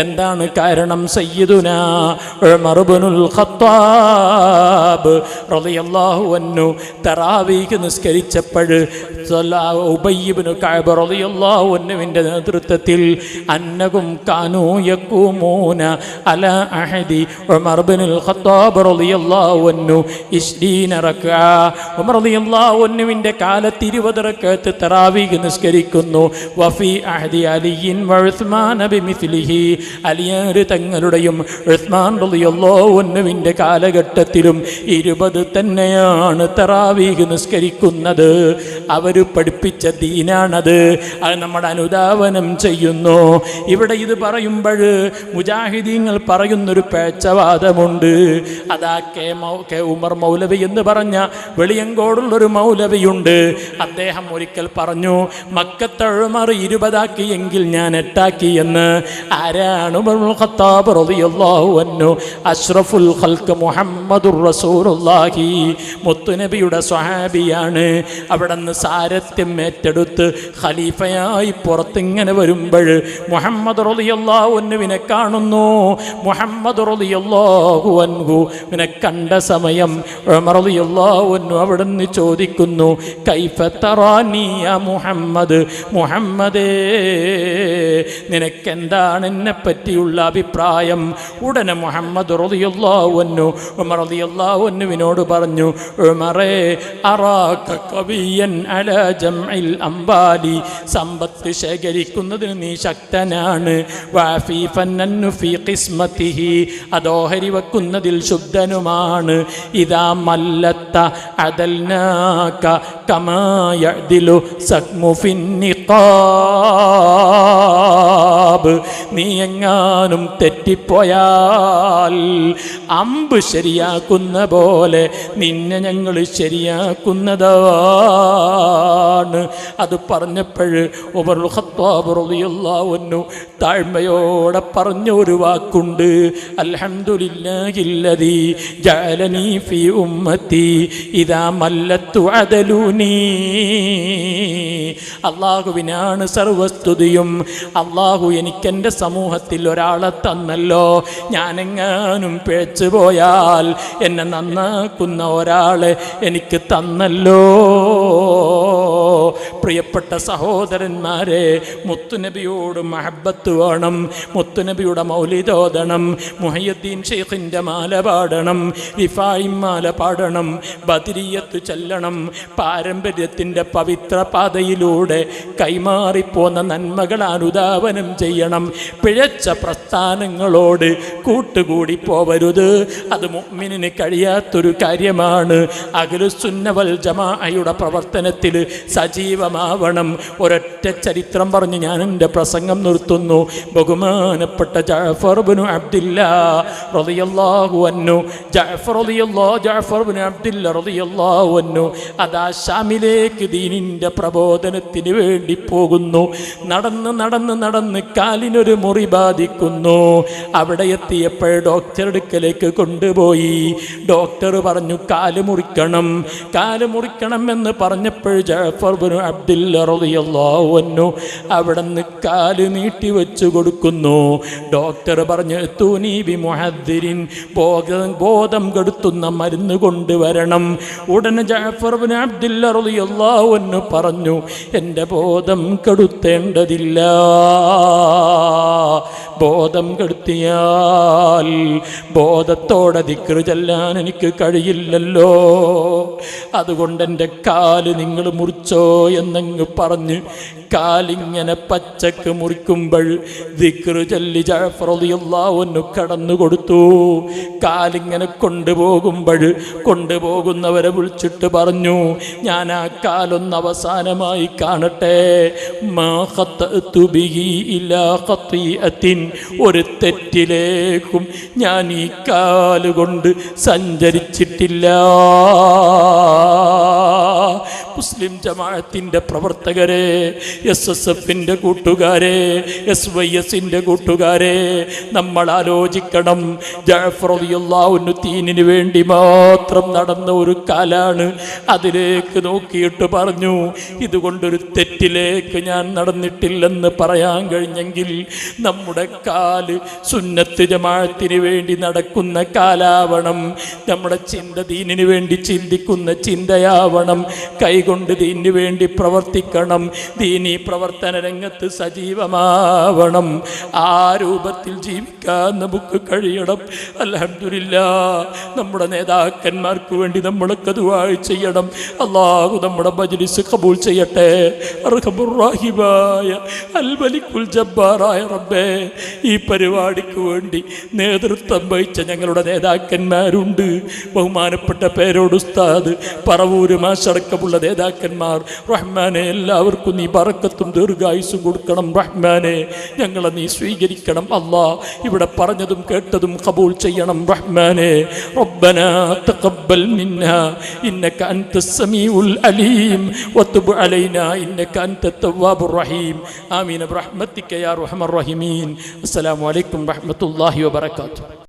എന്താണ് കാരണം? സയ്യിദുനാ ഉമർ ഇബ്നുൽ ഖത്താബ് റളിയല്ലാഹു അൻഹു തറാവീഹ് നിസ്കരിച്ചപ്പോൾ ഉബയ്യ് ഇബ്നു കഅബ് റളിയല്ലാഹു അൻഹുവിന്റെ നേതൃത്വത്തിൽ അന്നഹും കാനൂ യഖൂമൂന അലാ അഹദി ഉമർ ഇബ്നുൽ ഖത്താബ് റളിയല്ലാഹു അൻഹു 20 റക്അ. ഉമർ റളിയല്ലാഹു അൻഹുവിന്റെ കാലത്ത് 20 റക്അത്ത് തറാവീഹ് നിസ്കരിക്കുന്നു. വഫി അഹദി അലിയിൻ വ ഉസ്മാൻ ബിമിസ്ലിഹി, അലിയാർ തങ്ങളുടെയും ഉസ്മാൻ റളിയല്ലാഹു അൻഹുവിന്റെ കാലഘട്ടത്തിലും 20 തന്നെയാണ് തറാവീഹ് നിസ്കരിക്കുന്നത്. അവർ പഠിപ്പിച്ച ദീനാണത്. അത് നമ്മുടെ അനുധാവനം ചെയ്യുന്നു. ഇവിടെ ഇത് പറയുമ്പോൾ മുജാഹിദീങ്ങൾ പറയുന്നൊരു പേച്ചവാദമുണ്ട്. അതാ കെ ഉമർ മൗലവി എന്ന് പറഞ്ഞ വെളിയങ്കോടുള്ളൊരു മൗലവിയുണ്ട്. അദ്ദേഹം ഒരിക്കൽ പറഞ്ഞു, മക്കത്തെ ഉമർ 20 എങ്കിൽ ഞാൻ 8 എന്ന്. ആരാണ് ഉമർ ഇബ്നുൽ ഖത്താബ് റളിയല്ലാഹു അൻഹു? അഷ്റഫുൽ ഖൽഖ് മുഹമ്മദുർ റസൂലുള്ളാഹി, മുത്തുനബിയുടെ സ്വഹാബിയാണ്. അവിടെ നിന്ന് സാരഥ്യം ഏറ്റെടുത്ത് ഖലീഫയായി പുറത്തിങ്ങനെ വരുമ്പോൾ മുഹമ്മദ് റളിയല്ലാഹു അൻഹുവിനെ കാണുന്നു. മുഹമ്മദ് റളിയല്ലാഹു അൻഹുവിനെ കണ്ട സമയം ഉമർ റളിയല്ലാഹു അൻഹു അവിടെ നിന്ന് ചോദിക്കുന്നു, കൈഫ തറാനി യാ മുഹമ്മദ്, മുഹമ്മദേ നിനക്കെന്താണ് എന്നെ പറ്റിയുള്ള അഭിപ്രായം? ഉടനെ മുഹമ്മദ് റളിയല്ലാഹു അൻഹു ഉമർ റളിയല്ലാഹു അൻഹുവിനോട് പറഞ്ഞു, ഉമറേ അറാക ഖവിയൻ അലാ ജംഇൽ അംബാലി, സമ്പത്ത് ശേഖരിക്കുന്നതിന് നീ ശക്തനാണ്. വഅഫീഫൻ ഫീ ഖിസ്മതിഹി, അതോഹരി വെക്കുന്നതിൽ ശുദ്ധനുമാണ്. ഇദാ മല്ലത്ത അദൽനാക കമാ യഅദിലു സഖ്മു ഫിൻ നിഖാബ്, നീ എങ്ങാനും തെറ്റിപ്പോയാൽ അമ്പ് ശരിയാക്കുന്ന പോലെ നിന്നെ ഞങ്ങൾ ശരിയാക്കുന്നതാണ്. അത് പറഞ്ഞപ്പോൾ ഉമറുൽ ഖത്താബ് റളിയല്ലാഹു അൻഹു താഴ്മയോടെ പറഞ്ഞ ഒരു വാക്കുണ്ട്, അൽഹംദുലില്ലാഹില്ലദീ ജഅലനീ ഫീ ഉമ്മത്തി ഇദാ മല്ലത്തു അദലൂനി. അള്ളാഹുവിനാണ് സർവസ്തുതിയും. അള്ളാഹു എനിക്കെൻ്റെ സമൂഹത്തിൽ ഒരാളെ തന്നല്ലോ. ഞാനെങ്ങാനും പിഴച്ചു പോയാൽ എന്നെ നന്നാക്കുന്ന ഒരാളെ എനിക്ക് തന്നല്ലോ. പ്രിയപ്പെട്ട സഹോദരന്മാരെ, മുത്തുനബിയോട് മഹബത്ത് വേണം. മുത്തുനബിയുടെ മൗലിദ് ഓതണം, മുഹയ്യദ്ദീൻ ഷെയ്ഖിൻ്റെ മാല പാടണം, റിഫായി മാല പാടണം, ബദരിയത്ത് ചൊല്ലണം. പാരമ്പര്യത്തിൻ്റെ പവിത്ര പാതയിലൂടെ കൈമാറിപ്പോന്ന നന്മകൾ അനുധാവനം ചെയ്യണം. പിഴച്ച പ്രസ്ഥാനങ്ങളോട് കൂട്ടുകൂടി പോവരുത്. അത് മുഅ്മിനിന് കഴിയാത്തൊരു കാര്യമാണ്. അഹ്ലുസുന്ന വൽ ജമാഅയുടെ പ്രവർത്തനത്തിൽ സജീവമാവണം. ഒരൊറ്റ ചരിത്രം പറഞ്ഞ് ഞാൻ എൻ്റെ പ്രസംഗം നിർത്തുന്നു. ബഹുമാനപ്പെട്ട ജഅഫർ ഇബ്നു അബ്ദില്ലാ റളിയല്ലാഹു അൻഹു, ജഅഫർ ഇബ്നു അബ്ദില്ലാ റളിയല്ലാഹു അൻഹു അതാ ശാമിലേക്ക് ദീനിൻ്റെ പ്രബോധനത്തിന് വേണ്ടി പോകുന്നു. നടന്ന് നടന്ന് നടന്ന് കാലിനൊരു മുറി ബാധിക്കുന്നു. അവിടെ എത്തിയപ്പോൾ ഡോക്ടർ അടുക്കലേക്ക് കൊണ്ടുപോയി. ഡോക്ടർ പറഞ്ഞു കാല് മുറിക്കണം. കാല് മുറിക്കണം എന്ന് പറഞ്ഞപ്പോൾ ജഅഫർ ഇബ്നു അബ്ദില്ലാ റളിയല്ലാഹു അൻഹു അവിടെ നിന്ന് കാല് നീട്ടി വെച്ചു കൊടുക്കുന്നു. ഡോക്ടർ പറഞ്ഞു തൂനി ബി മുഹദ്ദിരിൻ, ബോധം കെടുത്തുന്ന മരുന്ന് കൊണ്ടുവരണം. ഉടനെ ജഅഫർ ഇബ്നു അബ്ദില്ലാ റളിയല്ലാഹു അൻഹു പറഞ്ഞു, എൻ്റെ ബോധം കെടുത്തേണ്ടതില്ല. ബോധം കെടുത്തിയാൽ ബോധത്തോടെ ദിക്ർ ചൊല്ലാൻ എനിക്ക് കഴിയില്ലല്ലോ. അതുകൊണ്ട് എൻ്റെ കാല് നിങ്ങൾ മുറിച്ചോ എന്നങ്ങ് പറഞ്ഞ് കാലിങ്ങനെ പച്ചക്ക് മുറിക്കുമ്പോൾ ദിക്ർ ചൊല്ലി ജഅഫർ റളിയല്ലാഹു അൻഹു കടന്നു കൊടുത്തു. കാലിങ്ങനെ കൊണ്ടുപോകുന്നവരെ വിളിച്ചിട്ട് പറഞ്ഞു, ഞാൻ ആ കാലൊന്ന് അവസാനമായി കാണട്ടെ. മാ ഖതഅതു ബിഹി ഇലാ ഖതിഅത്തിൻ, ഒരു തെറ്റിലേക്കും ഞാൻ ഈ കാലുകൊണ്ട് സഞ്ചരിച്ചിട്ടില്ല. മുസ്ലിം ജമാഅത്തിന്റെ പ്രവർത്തകരെ, SSFന്റെ കൂട്ടുകാരെ, SYSന്റെ കൂട്ടുകാരെ, നമ്മൾ ആലോചിക്കണം. ജഅഫർ റളിയല്ലാഹു അൻഹു ദീനിനു വേണ്ടി മാത്രം നടന്ന ഒരു കാലാണ്. അതിലേക്ക് നോക്കിയിട്ട് പറഞ്ഞു, ഇതുകൊണ്ടൊരു തെറ്റിലേക്ക് ഞാൻ നടന്നിട്ടില്ലെന്ന് പറയാൻ കഴിഞ്ഞെങ്കിൽ നമ്മുടെ കാല് സുന്നത്ത് ജമാഅത്തിന് വേണ്ടി നടക്കുന്ന കാലാവണം. നമ്മുടെ ചിന്ത ദീനിനു വേണ്ടി ചിന്തിക്കുന്ന ചിന്തയാവണം. കൈകൊണ്ട് ദീനിനു വേണ്ടി പ്രവർത്തിക്കണം. ദീനീ പ്രവർത്തന രംഗത്ത് സജീവമാവണം. ആ രൂപത്തിൽ ജീവിക്കാൻ നമുക്ക് കഴിയണം. അൽഹംദുലില്ലാഹ്, നമ്മുടെ നേതാക്കന്മാർക്ക് വേണ്ടി നമ്മളൊക്കെ ദുആ ചെയ്യണം. അല്ലാഹു നമ്മുടെ മജ്ലിസ് ഖബൂൽ ചെയ്യട്ടെ. അർഹമുർ റഹീമായ അൽ മലിക്കുൽ ജബ്ബാറായ റബ്ബേ, ഈ പരിപാടിക്ക് വേണ്ടി നേതൃത്വം വഹിച്ച ഞങ്ങളുടെ നേതാക്കന്മാരുണ്ട്. ബഹുമാനപ്പെട്ട പേരോട് ഉസ്താദ്, പറവൂര് മാഷടക്കമുള്ള നേതാക്കന്മാർ, റഹ്മാനെ എല്ലാവർക്കും നീ ബറക്കത്തും ദീർഘായുസ്സും കൊടുക്കണം. റഹ്മാനെ ഞങ്ങളെ നീ സ്വീകരിക്കണം. അല്ലാ, ഇവിടെ പറഞ്ഞതും കേട്ടതും ഖബൂൽ ചെയ്യണം. റഹ്മാനെ റബ്ബനാ തഖബ്ബൽ മിന്നാ ഇന്നക അൻതസ് സമീഉൽ അലീം വതുബ് അലൈനാ ഇന്നക അൻതത് തവ്വാബുർ റഹീം. ആമീൻ ബിറഹ്മതിക യാ അർഹമർ റഹീമീൻ. അസ്സലാമു അലൈക്കും വറഹ്മത്തുള്ളാഹി വബറകാതുഹു.